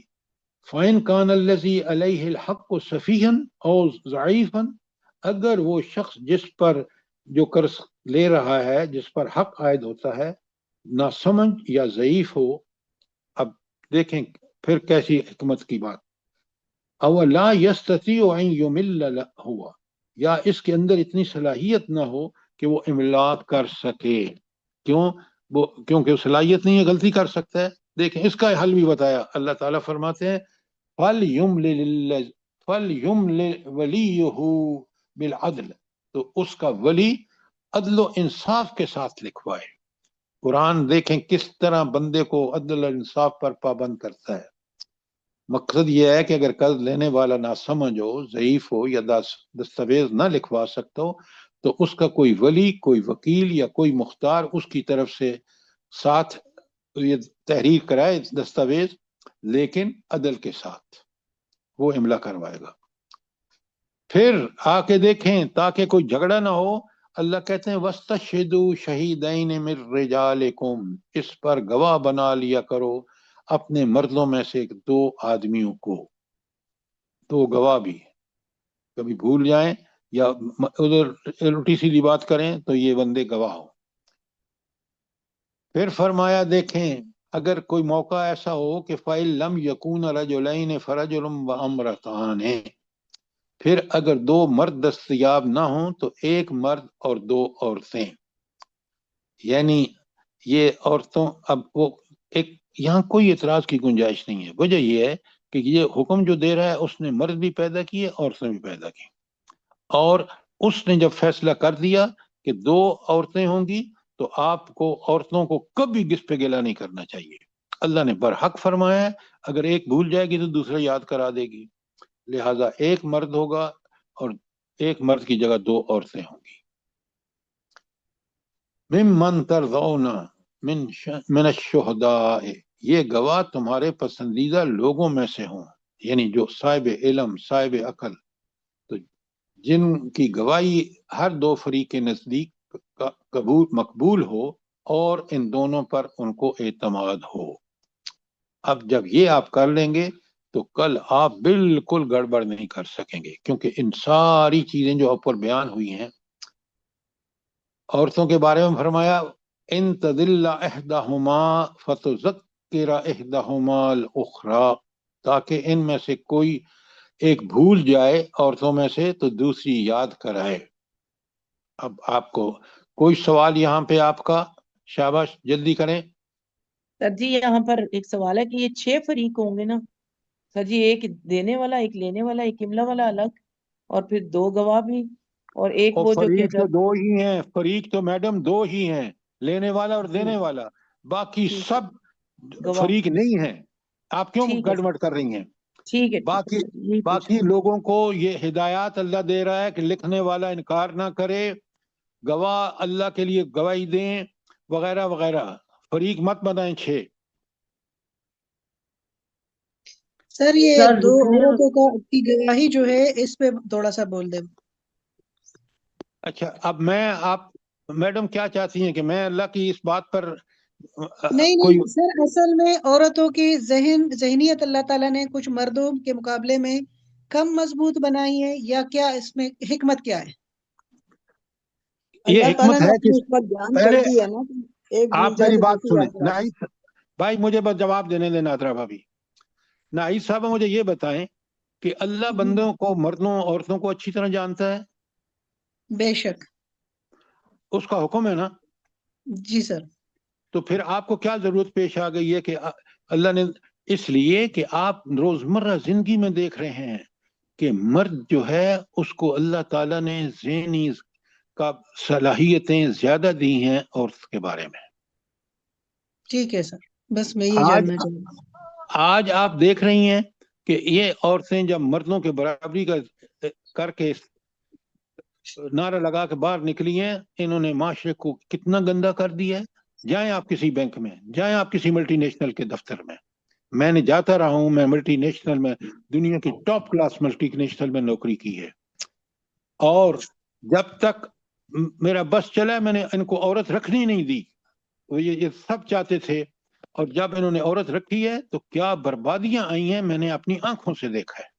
فَإِنْ كَانَ الَّذِي عَلَيْهِ الْحَقُّ سَفِيهًا أَوْ ضَعِيفًا، اگر وہ شخص جس پر جو قرض لے رہا ہے، جس پر حق عائد ہوتا ہے، ناسمجھ یا ضعیف ہو. اب دیکھیں پھر کیسی حکمت کی بات. او لا يستطيع ان يمل ہوا، یا اس کے اندر اتنی صلاحیت نہ ہو کہ وہ املا کر سکے. کیونکہ صلاحیت نہیں ہے، غلطی کر سکتا ہے. دیکھیں اس کا حل بھی بتایا. اللہ تعالیٰ فرماتے ہیں فَلْيُمْلِلْ وَلِيُّهُ بِالْعَدْلِ، تو اس کا ولی عدل و انصاف کے ساتھ لکھوائے. قرآن دیکھیں کس طرح بندے کو عدل و انصاف پر پابند کرتا ہے. مقصد یہ ہے کہ اگر قرض لینے والا نہ سمجھ ہو، ضعیف ہو، یا دستاویز نہ لکھوا سکتا ہو، تو اس کا کوئی ولی، کوئی وکیل یا کوئی مختار اس کی طرف سے ساتھ یہ تحریر کرائے دستاویز، لیکن عدل کے ساتھ وہ املا کروائے گا. پھر آ کے دیکھیں تاکہ کوئی جھگڑا نہ ہو. اللہ کہتے ہیں وَاسْتَشْهِدُوا شَهِيدَيْنِ مِن رِجَالِكُمْ، اس پر گواہ بنا لیا کرو اپنے مردوں میں سے 2 آدمیوں کو. 2 گواہ بھی کبھی بھول جائیں یا ادھر الٹی سیدھی بات کریں تو یہ بندے گواہ ہوں. پھر فرمایا دیکھیں اگر کوئی موقع ایسا ہو کہ فَإِن لَمْ يَكُونَ رَجُلَيْنِ فَرَجُلٌ وَامْرَأَتَانِ، پھر اگر 2 مرد دستیاب نہ ہوں تو 1 مرد اور 2 عورتیں. یعنی یہ عورتوں، اب وہ ایک یہاں کوئی اعتراض کی گنجائش نہیں ہے. وجہ یہ ہے کہ یہ حکم جو دے رہا ہے اس نے مرد بھی پیدا کیے، عورتیں بھی پیدا کی، اور اس نے جب فیصلہ کر دیا کہ 2 عورتیں ہوں گی تو آپ کو عورتوں کو کبھی گس پہ گلا نہیں کرنا چاہیے. اللہ نے برحق فرمایا ہے، اگر ایک بھول جائے گی تو دوسرا یاد کرا دے گی. لہذا 1 مرد ہوگا اور 1 مرد کی جگہ 2 عورتیں ہوں گی. ممن ترضون من الشہداء، یہ گواہ تمہارے پسندیدہ لوگوں میں سے ہوں، یعنی جو صاحب علم، صاحب عقل، تو جن کی گواہی ہر 2 فریق کے نزدیک مقبول ہو اور ان دونوں پر ان کو اعتماد ہو. اب جب یہ آپ کر لیں گے تو کل آپ بالکل گڑبڑ نہیں کر سکیں گے، کیونکہ ان ساری چیزیں جو اوپر بیان ہوئی ہیں عورتوں کے بارے میں فرمایا ان تدل احدہما فتذکر احدہما الاخری، تاکہ ان میں سے کوئی ایک بھول جائے عورتوں میں سے تو دوسری یاد کرائے۔ اب آپ کو کوئی سوال یہاں پہ آپ کا؟ شاباش جلدی کریں۔ سر جی یہاں پر ایک سوال ہے کہ یہ 6 فریق ہوں گے نا سر جی، ایک دینے والا، ایک لینے والا، ایک املا والا الگ، اور پھر 2 گواہ بھی، اور ایک اور وہ جو کہ فریق تو جب دو ہی ہیں، فریق تو میڈم دو ہی ہیں، لینے والا اور دینے والا، باقی ٹھیک ہے، سب گواہ، فریق نہیں ہیں۔ آپ کیوں ٹھیک ہے گڑبڑ کر رہی ہیں؟ ٹھیک ہے باقی یہی باقی لوگوں کو یہ ہدایات اللہ دے رہا ہے کہ لکھنے والا انکار نہ کرے، گواہ اللہ کے لیے گواہی دیں وغیرہ وغیرہ، فریق مت بنائیں 6۔ سر یہ سر 2 لکھنے عورتوں کی گواہی جو ہے اس پہ تھوڑا سا بول دیں۔ اچھا اب آپ میڈم کیا چاہتی ہیں کہ میں اللہ کی اس بات پر نہیں کوئی؟ نہیں سر، اصل میں عورتوں کی ذہنیت اللہ تعالیٰ نے کچھ مردوں کے مقابلے میں کم مضبوط بنائی ہے، یا کیا اس میں حکمت کیا ہے؟ یہ اللہ تعالیٰ حکمت نے ہے کہ اپنی اس پر جان کر پہلے دی ہے نا کہ ایک بھول آپ جائے میری تو بات دوسری سنیں، یاد کرا دے۔ ناہید بھائی مجھے بس جواب دینے دیں، نادرا بھابی، ناہید صاحب مجھے یہ بتائیں کہ اللہ بندوں کو، مردوں عورتوں کو اچھی طرح جانتا ہے؟ بے شک۔ اس کا حکم ہے نا؟ جی سر۔ تو پھر آپ کو کیا ضرورت پیش آ گئی ہے کہ اللہ نے، اس لیے کہ آپ روزمرہ زندگی میں دیکھ رہے ہیں کہ مرد جو ہے اس کو اللہ تعالیٰ نے ذہنی کا صلاحیتیں زیادہ دی ہیں عورت کے بارے میں۔ ٹھیک ہے سر، بس میں یہ آج جاننا چاہوں گا۔ آج آپ دیکھ رہی ہیں کہ یہ عورتیں جب مردوں کے برابری کا کر کے نعرہ لگا کے باہر نکلی ہیں، انہوں نے معاشرے کو کتنا گندا کر دیا ہے۔ جائیں آپ کسی بینک میں، جائیں آپ کسی ملٹی نیشنل کے دفتر میں نے جاتا رہا ہوں، میں ملٹی نیشنل میں دنیا کی ٹاپ کلاس ملٹی نیشنل میں نوکری کی ہے، اور جب تک میرا بس چلا میں نے ان کو عورت رکھنی نہیں دی، وہ یہ سب چاہتے تھے، اور جب انہوں نے عورت رکھی ہے تو کیا بربادیاں آئی ہیں، میں نے اپنی آنکھوں سے دیکھا ہے۔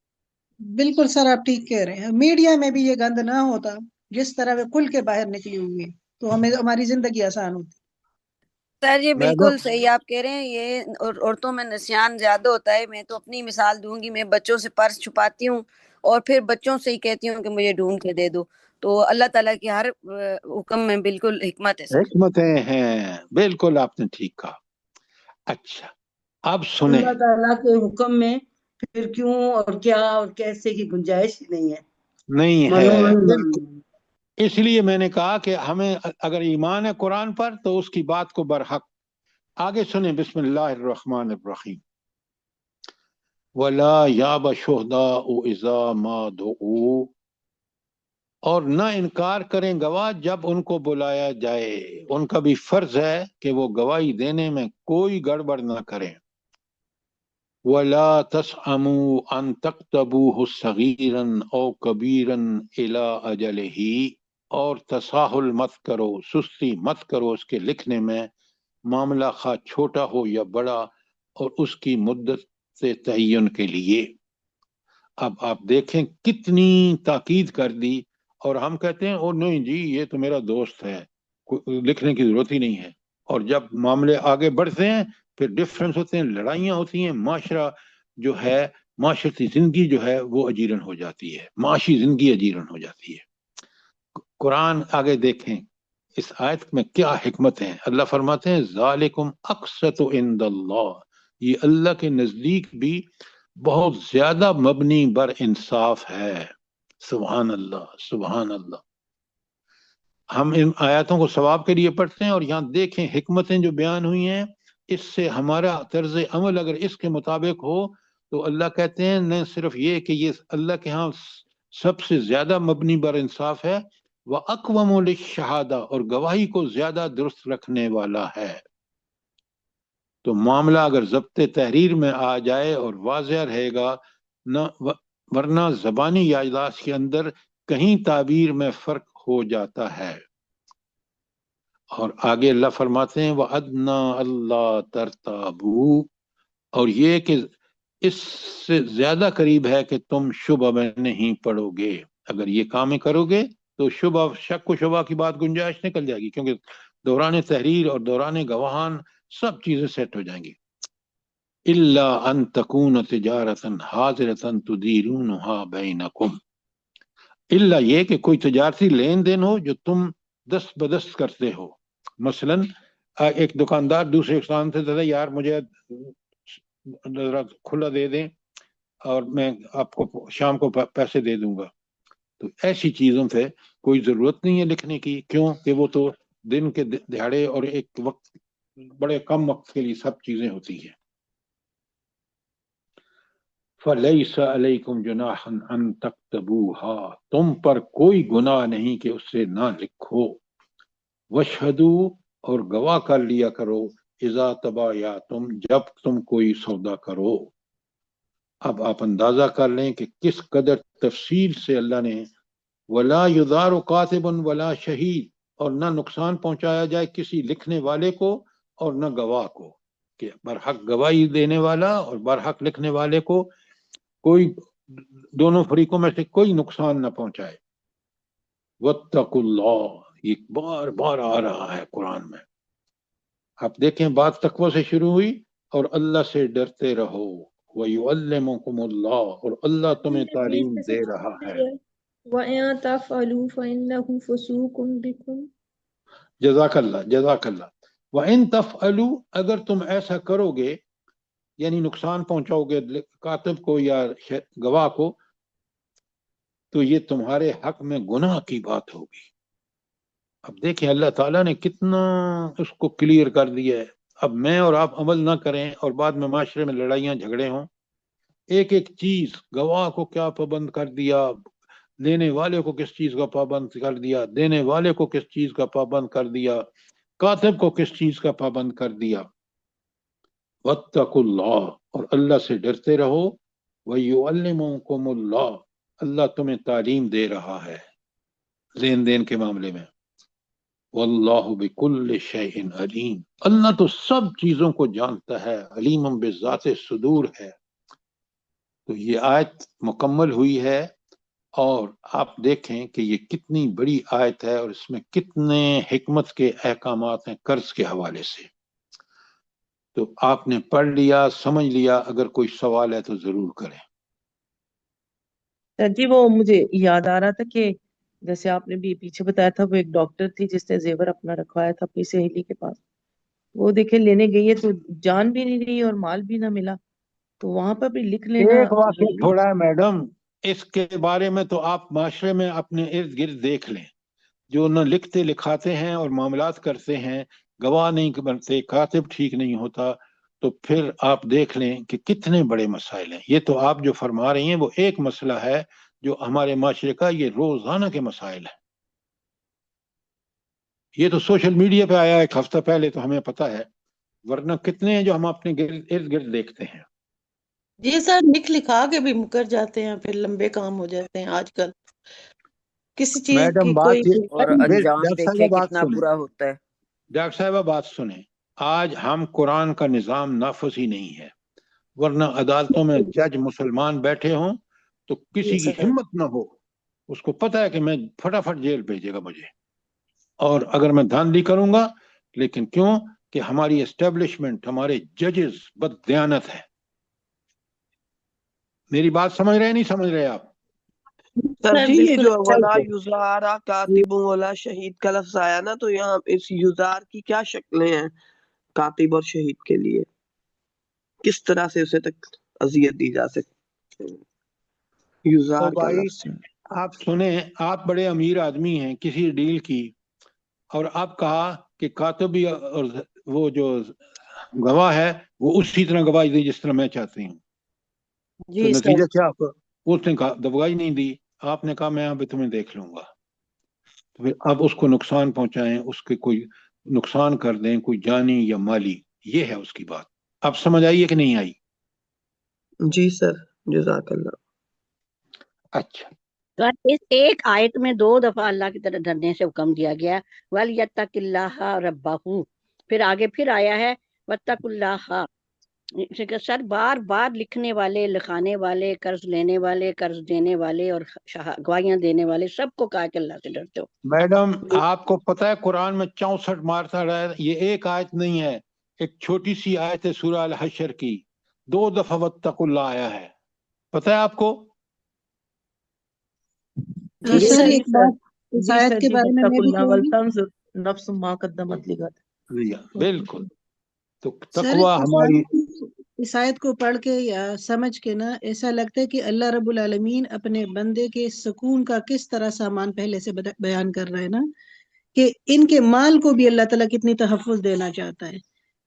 بالکل سر، آپ ٹھیک کہہ رہے ہیں، میڈیا میں بھی یہ گند نہ ہوتا جس طرح وہ کھل کے باہر نکلی ہوئی ہے تو ہماری زندگی آسان ہوتی۔ سر یہ میڈم بالکل صحیح آپ کہہ رہے ہیں، یہ عورتوں میں نسیان زیادہ ہوتا ہے۔ میں تو اپنی مثال دوں گی، میں بچوں سے پرس چھپاتی ہوں اور پھر بچوں سے ہی کہتی ہوں کہ مجھے ڈھونڈ کے دے دو، تو اللہ تعالیٰ کی ہر حکم میں بالکل حکمت ہے سر۔ حکمتیں ہیں، بالکل آپ نے ٹھیک کہا۔ اچھا اب سنیں، اللہ تعالیٰ کے حکم میں پھر کیوں اور کیا اور کیسے کی گنجائش ہی نہیں ہے، نہیں ہے، منو بالکل، اس لیے میں نے کہا کہ ہمیں اگر ایمان ہے قرآن پر تو اس کی بات کو برحق۔ آگے سنیں، بسم اللہ الرحمن الرحیم، وَلَا يَأْبَ الشُّهَدَاءُ إِذَا مَا دُعُوا، اور نہ انکار کریں گواہ جب ان کو بلایا جائے، ان کا بھی فرض ہے کہ وہ گواہی دینے میں کوئی گڑبڑ نہ کریں۔ وَلَا تَسْأَمُوا أَن تَكْتُبُوهُ صَغِيرًا أَوْ كَبِيرًا إِلَىٰ أَجَلِهِ، اور تساہل مت کرو، سستی مت کرو اس کے لکھنے میں، معاملہ خواہ چھوٹا ہو یا بڑا، اور اس کی مدت سے تعین کے لیے۔ اب آپ دیکھیں کتنی تاکید کر دی، اور ہم کہتے ہیں او نہیں جی یہ تو میرا دوست ہے، لکھنے کی ضرورت ہی نہیں ہے، اور جب معاملے آگے بڑھتے ہیں پھر ڈفرنس ہوتے ہیں، لڑائیاں ہوتی ہیں، معاشرہ جو ہے، معاشرتی زندگی جو ہے وہ اجیرن ہو جاتی ہے، معاشی زندگی اجیرن ہو جاتی ہے۔ قرآن آگے دیکھیں اس آیت میں کیا حکمت ہیں، اللہ فرماتے ہیں ذالکم اقسط عند اللہ، یہ اللہ کے نزدیک بھی بہت زیادہ مبنی بر انصاف ہے۔ سبحان اللہ، سبحان اللہ۔ ہم ان آیاتوں کو ثواب کے لیے پڑھتے ہیں، اور یہاں دیکھیں حکمتیں جو بیان ہوئی ہیں، اس سے ہمارا طرز عمل اگر اس کے مطابق ہو تو اللہ کہتے ہیں نہ صرف یہ کہ یہ اللہ کے ہاں سب سے زیادہ مبنی بر انصاف ہے، وَأَقْوَمُ لِلشَّهَادَةِ، اور گواہی کو زیادہ درست رکھنے والا ہے۔ تو معاملہ اگر ضبط تحریر میں آ جائے اور واضح رہے گا، نہ ورنہ زبانی یادداشت کے اندر کہیں تعبیر میں فرق ہو جاتا ہے۔ اور آگے اللہ فرماتے ہیں وَأَدْنَا أَلَّا تَرْتَابُوا، اور یہ کہ اس سے زیادہ قریب ہے کہ تم شبہ میں نہیں پڑو گے، اگر یہ کام کرو گے تو شبہ شک و شبہ کی بات گنجائش نکل جائے گی، کیونکہ دوران تحریر اور دوران گواہان سب چیزیں سیٹ ہو جائیں گی. الا ان تکون تجارتا حاضرتا تدیرونها بینکم، الا یہ کہ کوئی تجارتی لین دین ہو جو تم دست بدست کرتے ہو. مثلا ایک دکاندار دوسرے دکان سے کہتا ہے یار مجھے ذرا کھلا دے دیں اور میں آپ کو شام کو پیسے دے دوں گا. تو ایسی چیزوں سے کوئی ضرورت نہیں ہے لکھنے کی، کیوں کہ وہ تو دن کے دہاڑے اور ایک وقت بڑے کم وقت کے لیے سب چیزیں ہوتی ہیں. فَلَيْسَ عَلَيْكُمْ جُنَاحٌ أَن تَكْتُبُوهَا، تم پر کوئی گناہ نہیں کہ اس سے نہ لکھو. وَاشْهَدُوا، اور گواہ کر لیا کرو، اذا تبایعتم، جب تم کوئی سودا کرو. اب آپ اندازہ کر لیں کہ کس قدر تفصیل سے اللہ نے وَلَا يُضَارُ قَاتِبٌ وَلَا شَهِيدٌ، اور نہ نقصان پہنچایا جائے کسی لکھنے والے کو اور نہ گواہ کو، کہ برحق گواہی دینے والا اور برحق لکھنے والے کو کوئی دونوں فریقوں میں سے کوئی نقصان نہ پہنچائے. وَاتَّقُوا اللَّهَ، یہ بار بار آ رہا ہے قرآن میں. آپ دیکھیں بات تقوی سے شروع ہوئی، اور اللہ سے ڈرتے رہو. وَيُعَلِّمُكُمُ اللَّهُ، اور اللہ تمہیں تعلیم دے رہا ہے. وَإِن تَفْعَلُوا فَإِنَّهُ فُسُوقٌ بِكُمْ، جزاک اللہ جزاک اللہ. وَإِن تَفْعَلُوا، اگر تم ایسا کرو گے، یعنی نقصان پہنچاؤ گے کاتب کو یا گواہ کو، تو یہ تمہارے حق میں گناہ کی بات ہوگی. اب دیکھیں اللہ تعالیٰ نے کتنا اس کو کلیئر کر دیا ہے. اب میں اور آپ عمل نہ کریں اور بعد میں معاشرے میں لڑائیاں جھگڑے ہوں. ایک ایک چیز، گواہ کو کیا پابند کر دیا، لینے والے کو کس چیز کا پابند کر دیا، دینے والے کو کس چیز کا پابند کر دیا، کاتب کو کس چیز کا پابند کر دیا. وَاتَّقُوا اللَّهَ، اور اللہ سے ڈرتے رہو. وَيُعَلِّمُكُمُ اللَّهُ، اللہ تمہیں تعلیم دے رہا ہے لین دین کے معاملے میں. وَاللَّهُ بِكُلِّ شَيْءٍ عَلِيمٌ، اللہ تو سب چیزوں کو جانتا ہے. علیم بذات صدور ہے. تو یہ آیت مکمل ہوئی ہے، اور آپ دیکھیں کہ یہ کتنی بڑی آیت ہے اور اس میں کتنے حکمت کے احکامات ہیں قرض کے حوالے سے. تو آپ نے پڑھ لیا، سمجھ لیا، اگر کوئی سوال ہے تو ضرور کریں. جی وہ مجھے یاد آ رہا تھا کہ جیسے آپ نے بھی پیچھے بتایا تھا، وہ ایک ڈاکٹر تھی جس نے زیور اپنا رکھوایا تھا اپنی سہیلی کے پاس. وہ دیکھے لینے گئی ہے تو جان بھی نہیں رہی اور مال بھی نہ ملا، تو وہاں پر بھی لکھ لینا ایک واقعہ ضروری ہے. تھوڑا ہے میڈم، اس کے بارے میں تو آپ معاشرے میں اپنے ارد گرد دیکھ لیں. جو نہ لکھتے لکھاتے ہیں اور معاملات کرتے ہیں، گواہ نہیں بنتے، کاتب ٹھیک نہیں ہوتا، تو پھر آپ دیکھ لیں کہ کتنے بڑے مسائل ہیں. یہ تو آپ جو فرما رہی ہیں وہ ایک مسئلہ ہے جو ہمارے معاشرے کا یہ روزانہ کے مسائل ہے. یہ تو سوشل میڈیا پہ آیا ایک ہفتہ پہلے تو ہمیں پتہ ہے، ورنہ کتنے ہیں جو ہم اپنے ارد گرد دیکھتے ہیں. جی سر، لکھ لکھا کے بھی مکر جاتے ہیں، پھر لمبے کام ہو جاتے ہیں آج کل. کسی چیز میڈم کی بات کوئی یہ، اور انجام ڈاکٹر دیکھیں صاحبہ بات کتنا سنیں، برا ہوتا ہے. ڈاکٹر صاحبہ بات سنیں. آج ہم قرآن کا نظام نافذ ہی نہیں ہے، ورنہ عدالتوں میں جج مسلمان بیٹھے ہوں تو جی کسی کی سر. ہمت نہ ہو، اس کو پتہ ہے کہ میں فٹافٹ جیل بھیجے گا مجھے، اور اگر میں دھاندلی کروں گا. لیکن کیوں کہ ہماری اسٹیبلشمنٹ، ہمارے ججز بددیانت ہے. میری بات سمجھ رہے ہیں نہیں سمجھ رہے آپ؟ سر سر جی یہ بالکل جو اچھا ولا سے. یزارا کاتب ولا شہید کا لفظ آیا نا، تو یہاں اس یزار کی کیا شکلیں ہیں کاتب اور شہید کے لیے؟ کس طرح سے اسے تک اذیت دی جا سکتی ہے؟ او یزار کا بھائی لفظ ہے. آپ سنیں، آپ بڑے امیر آدمی ہیں کسی ڈیل کی، اور آپ کہا کہ کاتب اور وہ جو گواہ ہے وہ اسی طرح گواہی دی جس طرح میں چاہتی ہوں، تو جی سر. نتیجہ کیا؟ اس نے کہا گواہی نہیں دی، آپ نے کہا میں اب تمہیں دیکھ لوں گا. تو پھر اب اس کو نقصان پہنچائیں، اس کے کوئی نقصان کر دیں، کوئی جانی یا مالی، یہ ہے اس کی بات. اب سمجھ آئیے کہ نہیں آئی؟ جی سر، جزاک اللہ. اچھا، تو اس ایک آیت میں 2 دفعہ اللہ کی طرف ڈرنے سے حکم دیا گیا، وَلْيَتَّقِ اللَّهَ رَبَّهُ، پھر آگے پھر آیا ہے وَاتَّقُوا اللَّهَ. سر بار بار لکھنے والے، لکھانے والے، قرض لینے والے، قرض دینے والے اور گواہیاں دینے والے سب کو کہا کہ اللہ سے ڈرتے ہو. میڈم آپ کو پتہ ہے قرآن میں 64 مارتا رہا ہے، یہ ایک آیت نہیں ہے، ایک چھوٹی سی آیت ہے سورہ الحشر کی، 2 دفعہ واتقوا اللہ آیا ہے، پتہ ہے آپ کو؟ جی سر سر. ایک بات اس جی آیت سر کے جی، بارے میں واتقوا بھی اللہ کہوں گی. ولتنظر نفس ما قدمت لغد. بالکل. تو سر تقوی ہماری اس آیت کو پڑھ کے یا سمجھ کے نا ایسا لگتا ہے کہ اللہ رب العالمین اپنے بندے کے سکون کا کس طرح سامان پہلے سے بیان کر رہا ہے نا، کہ ان کے مال کو بھی اللہ تعالیٰ کتنی تحفظ دینا چاہتا ہے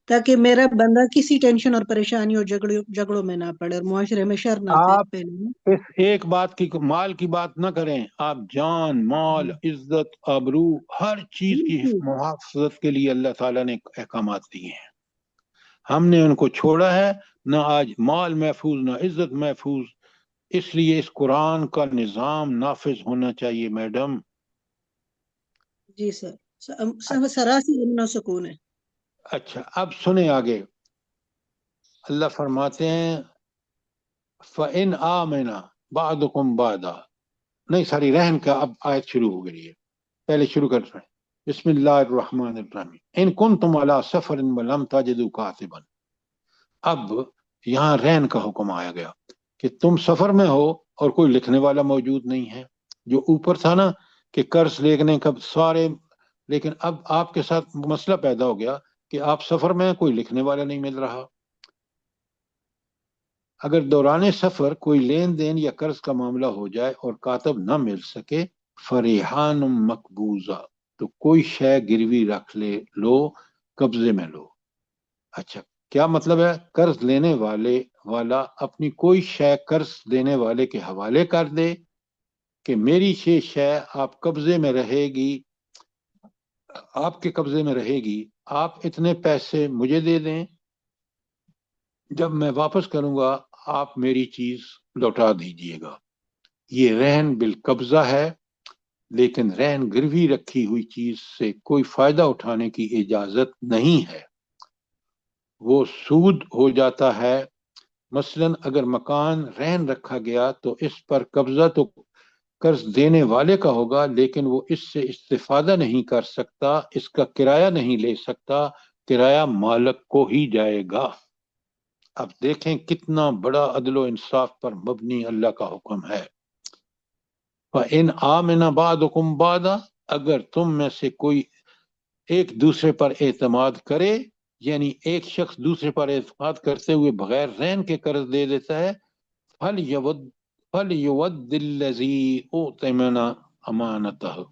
تاکہ میرا بندہ کسی ٹینشن اور پریشانی اور جھگڑوں میں نہ پڑے اور معاشرے میں شر نہ آپ پھیلے. اس ایک بات کی مال کی بات نہ کریں، آپ جان، مال، عزت، آبرو، ہر چیز کی محافظت کے لیے اللہ تعالیٰ نے احکامات دیے ہیں، ہم نے ان کو چھوڑا ہے، نہ آج مال محفوظ نہ عزت محفوظ، اس لیے اس قرآن کا نظام نافذ ہونا چاہیے میڈم. جی سر سراسی امن و سکون ہے. اچھا اب سنیں آگے، اللہ فرماتے ہیں فَإِنْ آمَنَ بَعْضُكُمْ بَعْضًا، نہیں ساری رہن کا اب آیت شروع ہو گئی ہے، پہلے شروع کر رہے ہیں، بسم اللہ الرحمن الرحیم، ان کنتم علی سفر ولم تجدوا کاتبا. اب یہاں رہن کا حکم آیا گیا کہ تم سفر میں ہو اور کوئی لکھنے والا موجود نہیں ہے، جو اوپر تھا نا کہ قرض لینے کا سارے، لیکن اب آپ کے ساتھ مسئلہ پیدا ہو گیا کہ آپ سفر میں، کوئی لکھنے والا نہیں مل رہا. اگر دوران سفر کوئی لین دین یا قرض کا معاملہ ہو جائے اور کاتب نہ مل سکے، فریحان مقبوضہ، تو کوئی شے گروی رکھ لو، قبضے میں لو. اچھا کیا مطلب ہے؟ قرض لینے والا اپنی کوئی شے قرض دینے والے کے حوالے کر دے کہ میری یہ شے آپ قبضے میں رہے گی، آپ کے قبضے میں رہے گی، آپ اتنے پیسے مجھے دے دیں، جب میں واپس کروں گا آپ میری چیز لوٹا دیجئے گا. یہ رہن بالقبضہ ہے، لیکن رہن گروی رکھی ہوئی چیز سے کوئی فائدہ اٹھانے کی اجازت نہیں ہے، وہ سود ہو جاتا ہے. مثلا اگر مکان رہن رکھا گیا تو اس پر قبضہ تو قرض دینے والے کا ہوگا، لیکن وہ اس سے استفادہ نہیں کر سکتا، اس کا کرایہ نہیں لے سکتا، کرایہ مالک کو ہی جائے گا. اب دیکھیں کتنا بڑا عدل و انصاف پر مبنی اللہ کا حکم ہے. فَإِنْ آمَنَ بَعْضُكُمْ بَعْضًا، اگر تم میں سے کوئی ایک دوسرے پر اعتماد کرے، یعنی ایک شخص دوسرے پر اعتماد کرتے ہوئے بغیر رہن کے قرض دے دیتا ہے، فَلْيُوَدِّ الَّذِي اؤْتُمِنَ أَمَانَتَهُ،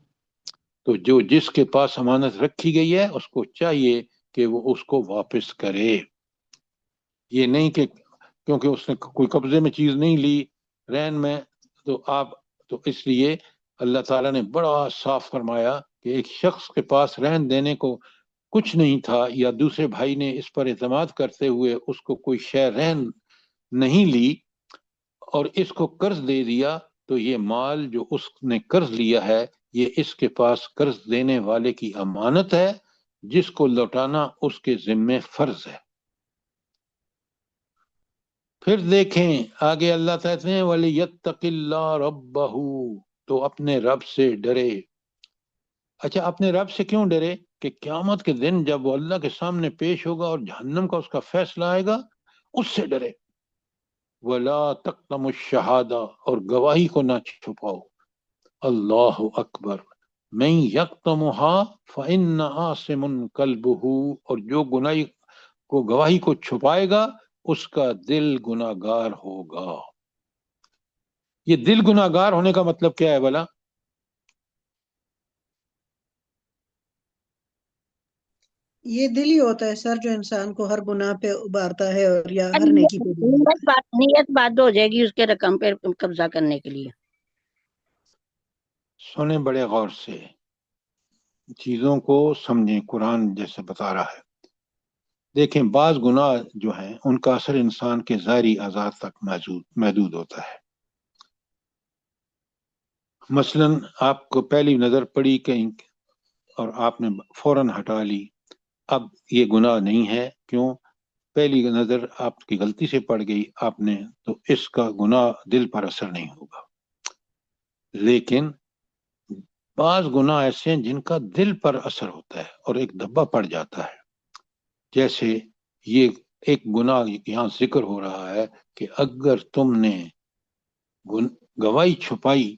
تو جو جس کے پاس امانت رکھی گئی ہے اس کو چاہیے کہ وہ اس کو واپس کرے. یہ نہیں کہ کیونکہ اس نے کوئی قبضے میں چیز نہیں لی رہن میں، تو اس لیے اللہ تعالیٰ نے بڑا صاف فرمایا کہ ایک شخص کے پاس رہن دینے کو کچھ نہیں تھا، یا دوسرے بھائی نے اس پر اعتماد کرتے ہوئے اس کو کوئی شے رہن نہیں لی اور اس کو قرض دے دیا، تو یہ مال جو اس نے قرض لیا ہے یہ اس کے پاس قرض دینے والے کی امانت ہے، جس کو لوٹانا اس کے ذمے فرض ہے. پھر دیکھیں آگے اللہ کہتے ہیں وَلِيَتَّقِ اللَّهَ رَبَّهُ، تو اپنے رب سے ڈرے. اچھا اپنے رب سے کیوں ڈرے؟ کہ قیامت کے دن جب وہ اللہ کے سامنے پیش ہوگا اور جہنم کا اس کا فیصلہ آئے گا، اس سے ڈرے. وَلَا تَكْتَمُوا الشَّهَادَةَ، اور گواہی کو نہ چھپاؤ. اللہ اکبر. مَن يَكْتَمُهَا فَإِنَّ آثِمٌ قَلْبُهُ، اور جو گواہی کو چھپائے گا اس کا دل گناہگار ہوگا. یہ دل گناہگار ہونے کا مطلب کیا ہے بھلا؟ یہ دل ہی ہوتا ہے سر جو انسان کو ہر گناہ پہ ابھارتا ہے اور یا ہر نیکی پہ ابھارتا ہے. نیت بات ہو جائے گی اس کے رقم پہ قبضہ کرنے کے لیے. سنیں بڑے غور سے، چیزوں کو سمجھیں، قرآن جیسے بتا رہا ہے. دیکھیں بعض گناہ جو ہیں ان کا اثر انسان کے ظاہری اعضاء تک محدود ہوتا ہے. مثلا آپ کو پہلی نظر پڑی کہیں اور آپ نے فوراً ہٹا لی، اب یہ گناہ نہیں ہے. کیوں؟ پہلی نظر آپ کی غلطی سے پڑ گئی آپ نے تو اس کا گناہ دل پر اثر نہیں ہوگا، لیکن بعض گناہ ایسے ہیں جن کا دل پر اثر ہوتا ہے اور ایک دھبا پڑ جاتا ہے. جیسے یہ ایک گناہ یہاں ذکر ہو رہا ہے کہ اگر تم نے گواہی چھپائی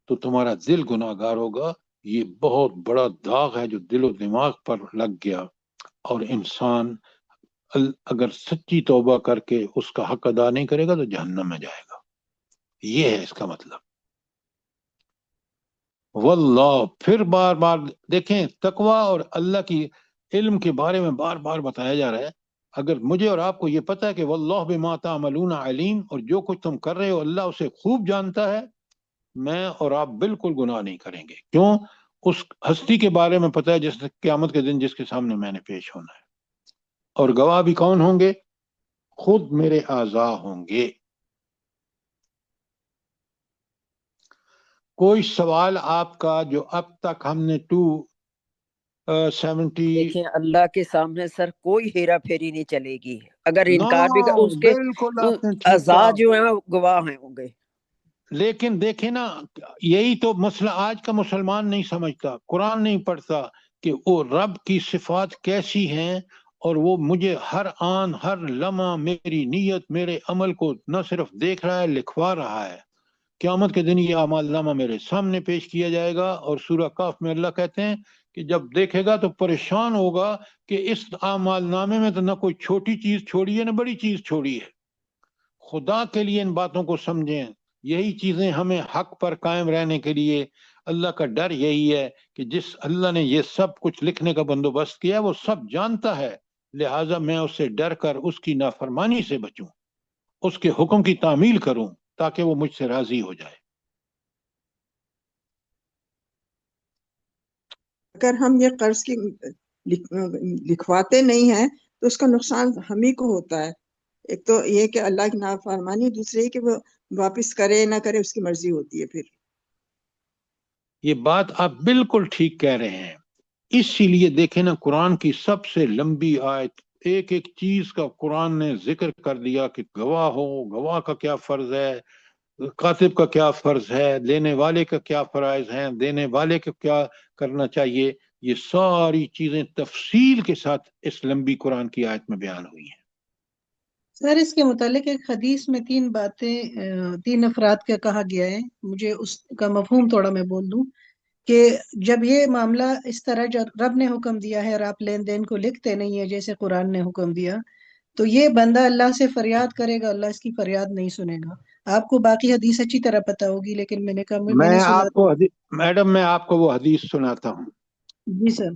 تو تمہارا دل گناہ گار ہوگا. یہ بہت بڑا داغ ہے جو دل و دماغ پر لگ گیا، اور انسان اگر سچی توبہ کر کے اس کا حق ادا نہیں کرے گا تو جہنم میں جائے گا. یہ ہے اس کا مطلب. واللہ، پھر بار بار دیکھیں تقوی اور اللہ کی علم کے بارے میں بار بار بتایا جا رہا ہے. اگر مجھے اور آپ کو یہ پتہ ہے کہ واللہ بما تعملون علیم، اور جو کچھ تم کر رہے ہو اللہ اسے خوب جانتا ہے، میں اور آپ بالکل گناہ نہیں کریں گے. کیوں؟ اس ہستی کے بارے میں پتہ ہے جس قیامت کے دن جس کے سامنے میں نے پیش ہونا ہے، اور گواہ بھی کون ہوں گے؟ خود میرے اعضاء ہوں گے. کوئی سوال آپ کا جو اب تک ہم نے 270 دیکھیں اللہ کے سامنے سر کوئی ہیرا پھیری نہیں چلے گی. اگر نو انکار بھی کر اس کے بالکل آپ نے ٹھیک اعضاء کہا. جو ہیں وہ گواہ ہیں ہوں گے. لیکن دیکھیں نا، یہی تو مسئلہ آج کا مسلمان نہیں سمجھتا، قرآن نہیں پڑھتا کہ وہ رب کی صفات کیسی ہیں، اور وہ مجھے ہر آن ہر لمحہ میری نیت میرے عمل کو نہ صرف دیکھ رہا ہے لکھوا رہا ہے. قیامت کے دن یہ اعمال نامہ میرے سامنے پیش کیا جائے گا، اور سورہ کاف میں اللہ کہتے ہیں کہ جب دیکھے گا تو پریشان ہوگا کہ اس اعمال نامے میں تو نہ کوئی چھوٹی چیز چھوڑی ہے نہ بڑی چیز چھوڑی ہے. خدا کے لیے ان باتوں کو سمجھیں. یہی چیزیں ہمیں حق پر قائم رہنے کے لیے، اللہ کا ڈر یہی ہے کہ جس اللہ نے یہ سب کچھ لکھنے کا بندوبست کیا وہ سب جانتا ہے، لہٰذا میں اس سے ڈر کر اس کی نافرمانی سے بچوں، اس کے حکم کی تعمیل کروں تاکہ وہ مجھ سے راضی ہو جائے. اگر ہم یہ قرض کی لکھواتے نہیں ہیں تو اس کا نقصان ہم ہی کو ہوتا ہے. ایک تو یہ کہ اللہ کی نافرمانی، دوسرے یہ کہ وہ واپس کرے نہ کرے اس کی مرضی ہوتی ہے. پھر یہ بات آپ بالکل ٹھیک کہہ رہے ہیں. اسی لیے دیکھیں نا قرآن کی سب سے لمبی آیت، ایک ایک چیز کا قرآن نے ذکر کر دیا کہ گواہ ہو، گواہ کا کیا فرض ہے، کاتب کا کیا فرض ہے، لینے والے کا کیا فرائض ہیں، دینے والے کا کیا کرنا چاہیے. یہ ساری چیزیں تفصیل کے ساتھ اس لمبی قرآن کی آیت میں بیان ہوئی ہیں. سر اس کے متعلق ایک حدیث میں 3 باتیں 3 افراد کا کہا گیا ہے. مجھے اس کا مفہوم تھوڑا میں بول دوں کہ جب یہ معاملہ اس طرح جب رب نے حکم دیا ہے اور آپ لین دین کو لکھتے نہیں ہیں جیسے قرآن نے حکم دیا، تو یہ بندہ اللہ سے فریاد کرے گا، اللہ اس کی فریاد نہیں سنے گا. آپ کو باقی حدیث اچھی طرح پتہ ہوگی، لیکن میں نے کہا میں نے سنا آپ کو میڈم میں آپ کو وہ حدیث سناتا ہوں. جی سر.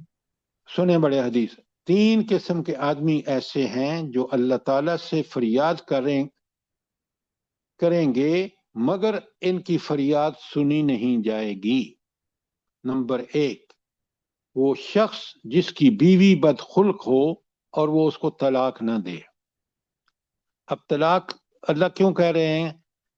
سنیں بڑے حدیث. 3 قسم کے آدمی ایسے ہیں جو اللہ تعالیٰ سے فریاد کریں گے مگر ان کی فریاد سنی نہیں جائے گی. نمبر 1، وہ شخص جس کی بیوی بدخلق ہو اور وہ اس کو طلاق نہ دے. اب طلاق اللہ کیوں کہہ رہے ہیں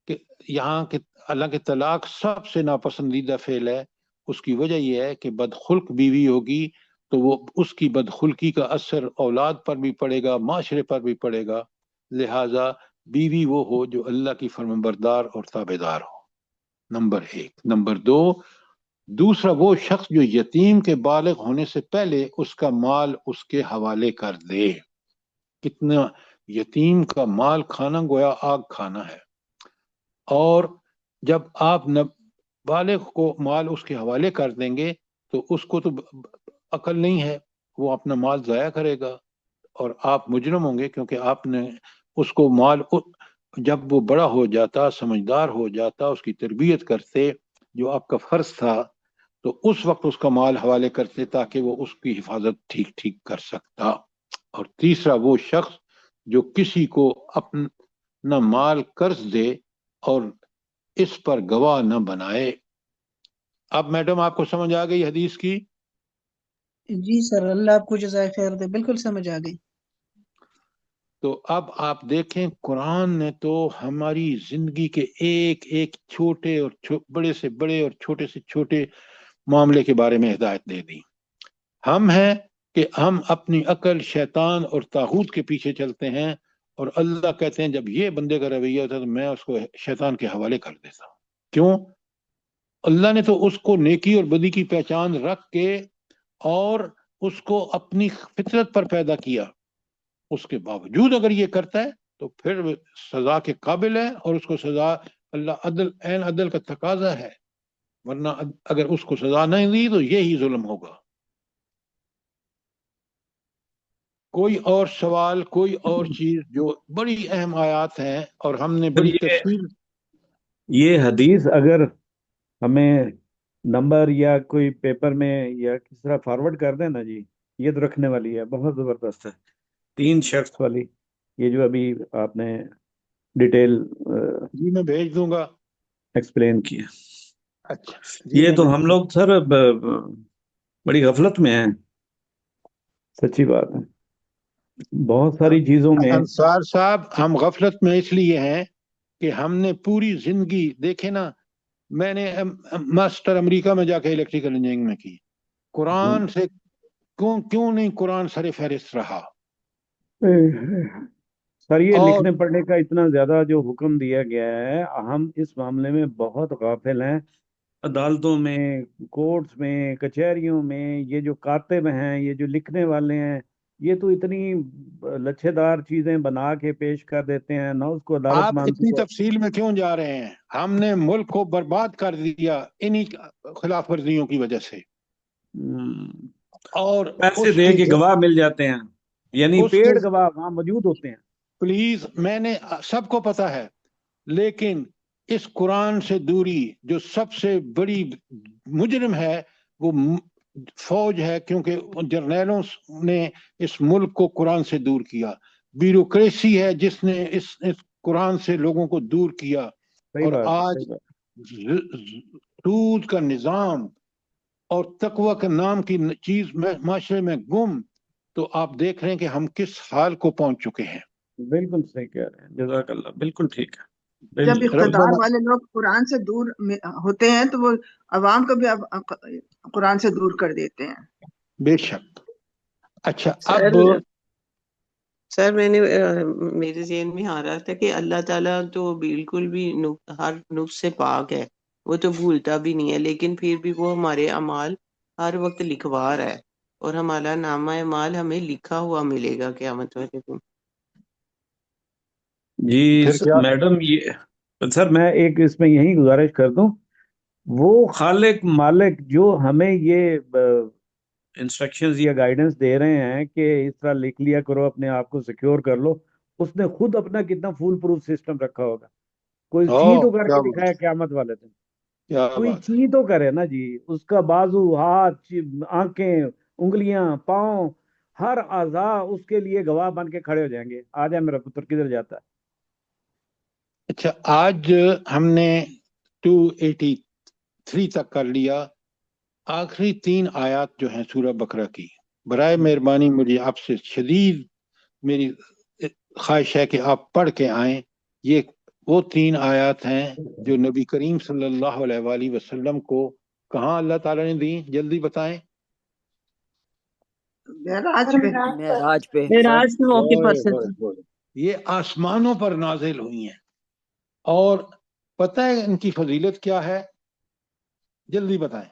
کہ یہاں کہ اللہ کے طلاق سب سے ناپسندیدہ فعل ہے؟ اس کی وجہ یہ ہے کہ بدخلق بیوی ہوگی تو وہ اس کی بدخلقی کا اثر اولاد پر بھی پڑے گا، معاشرے پر بھی پڑے گا. لہٰذا بیوی وہ ہو جو اللہ کی فرمانبردار اور تابعدار ہو. نمبر 1. نمبر 2، دوسرا وہ شخص جو یتیم کے بالغ ہونے سے پہلے اس کا مال اس کے حوالے کر دے. کتنا یتیم کا مال کھانا گویا آگ کھانا ہے، اور جب آپ بالغ کو مال اس کے حوالے کر دیں گے تو اس کو تو عقل نہیں ہے، وہ اپنا مال ضائع کرے گا اور آپ مجرم ہوں گے، کیونکہ آپ نے اس کو مال، جب وہ بڑا ہو جاتا، سمجھدار ہو جاتا، اس کی تربیت کرتے جو آپ کا فرض تھا، تو اس وقت اس کا مال حوالے کرتے تاکہ وہ اس کی حفاظت ٹھیک کر سکتا. اور تیسرا وہ شخص جو کسی کو اپنا مال قرض دے اور اس پر گواہ نہ بنائے. اب میڈم آپ کو سمجھ آ گئی حدیث کی؟ جی سر، اللہ آپ کو جزائے خیر دے، بالکل سمجھ آ گئی. تو اب آپ دیکھیں قرآن نے تو ہماری زندگی کے ایک ایک چھوٹے اور بڑے سے بڑے اور چھوٹے سے چھوٹے معاملے کے بارے میں ہدایت دے دی. ہم ہیں کہ ہم اپنی عقل، شیطان اور طاغوت کے پیچھے چلتے ہیں، اور اللہ کہتے ہیں جب یہ بندے کا رویہ ہوتا ہے تو میں اس کو شیطان کے حوالے کر دیتا ہوں۔ کیوں؟ اللہ نے تو اس کو نیکی اور بدی کی پہچان رکھ کے اور اس کو اپنی فطرت پر پیدا کیا، اس کے باوجود اگر یہ کرتا ہے تو پھر سزا کے قابل ہے، اور اس کو سزا اللہ عین عدل کا تقاضا ہے، ورنہ اگر اس کو سزا نہیں دی تو یہی ظلم ہوگا۔ کوئی اور سوال، کوئی اور چیز جو بڑی اہم آیات ہیں اور ہم نے سر بڑی تفصیل۔ یہ حدیث اگر ہمیں نمبر یا کوئی پیپر میں یا کس طرح فارورڈ کر دیں نا جی، یہ تو رکھنے والی ہے، بہت زبردست ہے، 3 شخص والی، یہ جو ابھی آپ نے ڈیٹیل جی میں بھیج دوں گا۔ ایکسپلین کیا۔ اچھا جی یہ میں تو ہم لوگ سر بڑی غفلت میں ہیں، سچی بات ہے، بہت ساری چیزوں میں۔ انصار صاحب، ہم غفلت میں اس لیے ہیں کہ ہم نے پوری زندگی دیکھے نا، میں نے ماسٹر امریکہ میں جا کے الیکٹریکل انجینئرنگ میں کی، قرآن سے کیوں نہیں قرآن سر فہرست رہا؟ سر یہ اور لکھنے پڑھنے کا اتنا زیادہ جو حکم دیا گیا ہے، ہم اس معاملے میں بہت غافل ہیں۔ عدالتوں میں، کورٹس میں، کچہریوں میں یہ جو کاتب ہیں، یہ جو لکھنے والے ہیں، یہ تو اتنی لچھے دار چیزیں بنا کے پیش کر دیتے ہیں، نہ اس کو عدالت آپ مانتی اتنی ہے۔ تفصیل میں کیوں جا رہے ہیں؟ ہم نے ملک کو برباد کر دیا انہی خلاف ورزیوں کی وجہ سے، اور پیسے اس دے کی کے گواہ مل جاتے ہیں، یعنی اس کے پیڈ گواہ وہاں موجود ہوتے ہیں۔ پلیز، میں نے سب کو پتا ہے، لیکن اس قرآن سے دوری جو سب سے بڑی مجرم ہے وہ فوج ہے، کیونکہ جرنیلوں نے اس ملک کو قرآن سے دور کیا، بیوروکریسی ہے جس نے اس قرآن سے لوگوں کو دور کیا، صحیح اور بات ہے، آج صحیح بات۔ سود کا نظام اور تقوی کے نام کی چیز معاشرے میں گم، تو آپ دیکھ رہے ہیں کہ ہم کس حال کو پہنچ چکے ہیں۔ بالکل صحیح کہہ رہے ہیں، جزاک اللہ، بالکل ٹھیک ہے، جب بالکل۔ اقتدار ربنا، والے لوگ قرآن سے دور ہوتے ہیں تو وہ عوام کو بھی قرآن سے دور کر دیتے ہیں۔ بے شک۔ اچھا سر اب سر میں نے میرے ذہن میں آ رہا تھا کہ اللہ تعالیٰ تو بالکل بھی ہر نقص سے پاک ہے، وہ تو بھولتا بھی نہیں ہے، لیکن پھر بھی وہ ہمارے اعمال ہر وقت لکھوا رہا ہے، اور ہمارا نامہ اعمال ہمیں لکھا ہوا ملے گا قیامت والے دن۔ جی پھر کیا؟ میڈم، یہ سر میں ایک اس میں یہی گزارش کر دوں، وہ خالق مالک جو ہمیں یہ انسٹرکشنز یا گائیڈنس دے رہے ہیں کہ اس طرح لکھ لیا کرو، اپنے آپ کو سیکیور کر لو، اس نے خود اپنا کتنا فول پروف سسٹم رکھا ہوگا؟ کوئی چی تو کر کیا کے بات، دکھایا قیامت والے دن، کیا کوئی بات ہے۔ چی تو کرے نا جی، اس کا بازو، ہاتھ، آنکھیں، انگلیاں، پاؤں، ہر اعضاء اس کے لیے گواہ بن کے کھڑے ہو جائیں گے، آ جائے میرا پتر کدھر جاتا ہے۔ اچھا، آج ہم نے 283 تک کر لیا، آخری 3 آیات جو ہیں سورہ بقرہ کی، برائے مہربانی مجھے آپ سے شدید میری خواہش ہے کہ آپ پڑھ کے آئیں۔ یہ وہ 3 آیات ہیں جو نبی کریم صلی اللہ علیہ وآلہ وسلم کو کہاں اللہ تعالیٰ نے دی، جلدی بتائیں۔ معراج پہ۔ معراج پہ سر۔ معراج کے موقع پر ہوئے سر ہوئے جی۔ ہوئے، یہ آسمانوں پر نازل ہوئی ہیں، اور پتہ ہے ان کی فضیلت کیا ہے؟ جلدی بتائیں،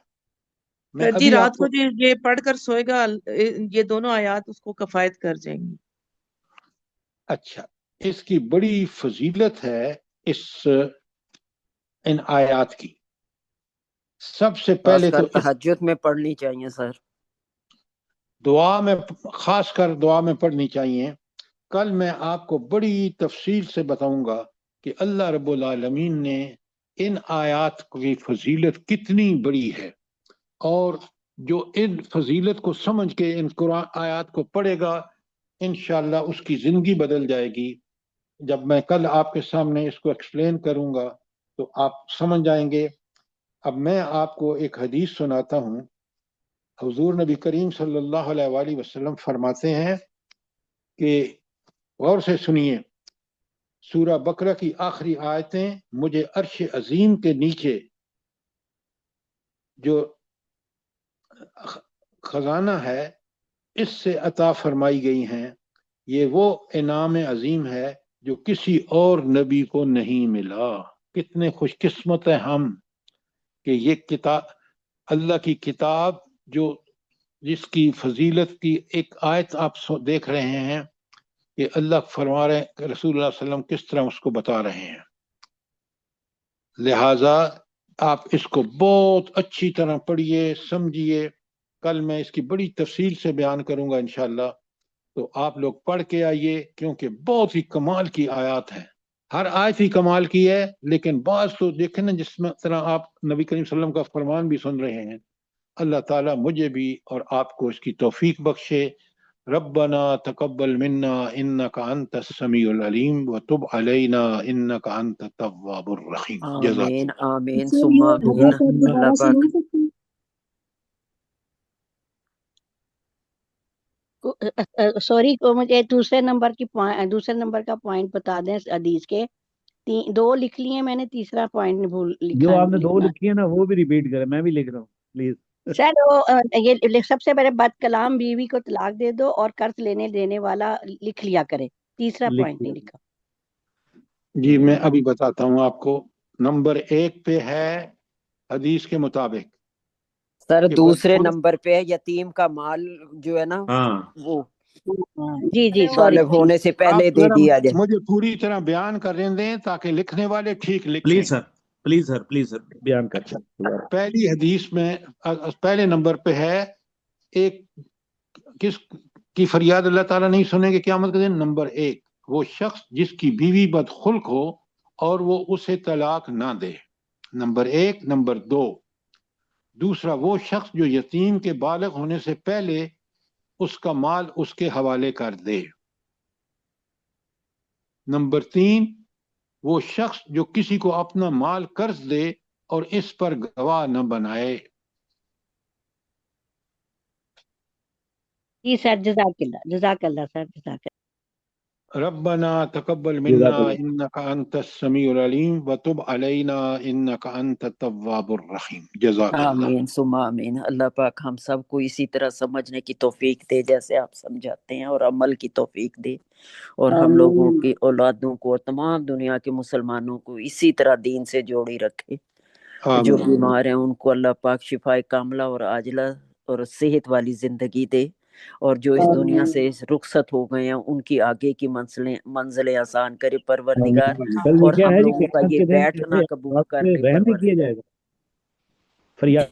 میں سر جی ابھی آپ رات کو کو۔ جو یہ پڑھ کر سوئے گا، یہ دونوں آیات اس کو کفایت کر جائیں گی۔ اچھا، اس کی بڑی فضیلت ہے ان آیات کی۔ سب سے خاص پہلے کر تو اس تہجد میں پڑھنی چاہیے سر۔ دعا میں، خاص کر دعا میں پڑھنی چاہیے۔ کل میں آپ کو بڑی تفصیل سے بتاؤں گا کہ اللہ رب العالمین نے ان آیات کی فضیلت کتنی بڑی ہے، اور جو ان فضیلت کو سمجھ کے ان قرآن آیات کو پڑھے گا انشاءاللہ اس کی زندگی بدل جائے گی۔ جب میں کل آپ کے سامنے اس کو ایکسپلین کروں گا تو آپ سمجھ جائیں گے۔ اب میں آپ کو ایک حدیث سناتا ہوں۔ حضور نبی کریم صلی اللہ علیہ وآلہ وسلم فرماتے ہیں کہ غور سے سنیے، سورہ بقرہ کی آخری آیتیں مجھے عرش عظیم کے نیچے جو خزانہ ہے اس سے عطا فرمائی گئی ہیں، یہ وہ انعام عظیم ہے جو کسی اور نبی کو نہیں ملا۔ کتنے خوش قسمت ہیں ہم کہ یہ کتاب، اللہ کی کتاب، جو جس کی فضیلت کی ایک آیت آپ دیکھ رہے ہیں کہ اللہ فرما رہے ہیں کہ رسول اللہ صلی اللہ علیہ وسلم کس طرح اس کو بتا رہے ہیں۔ لہٰذا آپ اس کو بہت اچھی طرح پڑھیے، سمجھیے۔ کل میں اس کی بڑی تفصیل سے بیان کروں گا انشاءاللہ، تو آپ لوگ پڑھ کے آئیے، کیونکہ بہت ہی کمال کی آیات ہیں۔ ہر آیت ہی کمال کی ہے، لیکن بعض تو دیکھیں نا، جس میں طرح آپ نبی کریم صلی اللہ علیہ وسلم کا فرمان بھی سن رہے ہیں۔ اللہ تعالیٰ مجھے بھی اور آپ کو اس کی توفیق بخشے۔ ربنا تقبل منا انک انت السمیع العلیم وتب علینا انک انت التواب الرحیم۔ جزاک آمین اللہ۔ آمین سر ثم یہ آمین۔ حدیث آپ اللہ دوبارہ پاک سنا سکتے ہیں؟ سوری کو مجھے دوسرے نمبر کا پوائنٹ بتا دیں اس حدیث کے۔ دو لکھ لیے میں نے، تیسرا پوائنٹ بھول جو لکھا آپ نے 2 لکھنا۔ لکھی ہے نا وہ بھی ریپیٹ کریں، میں بھی لکھ رہا ہوں پلیز۔ سر وہ یہ سب سے پہلے بد کلام بیوی کو طلاق دے دو اور قرض لینے دینے والا لکھ لیا کرے، تیسرا لکھ پوائنٹ لیا۔ نہیں لکھا۔ جی میں ابھی بتاتا ہوں آپ کو۔ نمبر 1 پہ ہے حدیث کے مطابق سر کہ دوسرے نمبر پہ یتیم کا مال جو ہے نا ہاں وہ جی جی سوری بالغ ہونے سے پہلے آپ دے ذرا دیا جائے۔ مجھے پوری طرح بیان کرنے دیں تاکہ لکھنے والے ٹھیک لکھیں۔ Please sir, please sir, please sir بیان کریں اچھا، دوبارہ۔ پہلی حدیث میں پہلے نمبر پہ ہے، ایک کس کی فریاد اللہ تعالیٰ نہیں سنیں گے قیامت کے دن؟ نمبر 1 وہ شخص جس کی بیوی بدخلق ہو اور وہ اسے طلاق نہ دے، نمبر 1۔ نمبر 2 دوسرا وہ شخص جو یتیم کے بالغ ہونے سے پہلے اس کا مال اس کے حوالے کر دے، نمبر 3 وہ شخص جو کسی کو اپنا مال قرض دے اور اس پر گواہ نہ بنائے۔ جی سر، جزاک اللہ سر، جزاک اللہ۔ ربنا تقبل جزاک منا اللہ۔ انك انت السميع العليم وتب علينا انك انت التواب الرحیم۔ جزاک اللہ۔ آمین ثم آمین۔ اللہ پاک ہم سب کو اسی طرح سمجھنے کی توفیق دے جیسے آپ سمجھاتے ہیں، اور عمل کی توفیق دے، اور ہم لوگوں کی اولادوں کو اور تمام دنیا کے مسلمانوں کو اسی طرح دین سے جوڑی رکھے۔ جو آمین۔ بیمار ہیں ان کو اللہ پاک شفائے کاملہ اور عاجلہ اور صحت والی زندگی دے، اور جو اس دنیا سے رخصت ہو گئے ہیں ان کی آگے کی منزلیں آسان کرے پروردگار، کل اور یہ کیا ہم ہے جی، لوگوں کا قیامت یہ کے دن بیٹھنا قبول آپ کر سے لے رحم نہیں کیا پروردگار۔ جائے گا؟ فریاد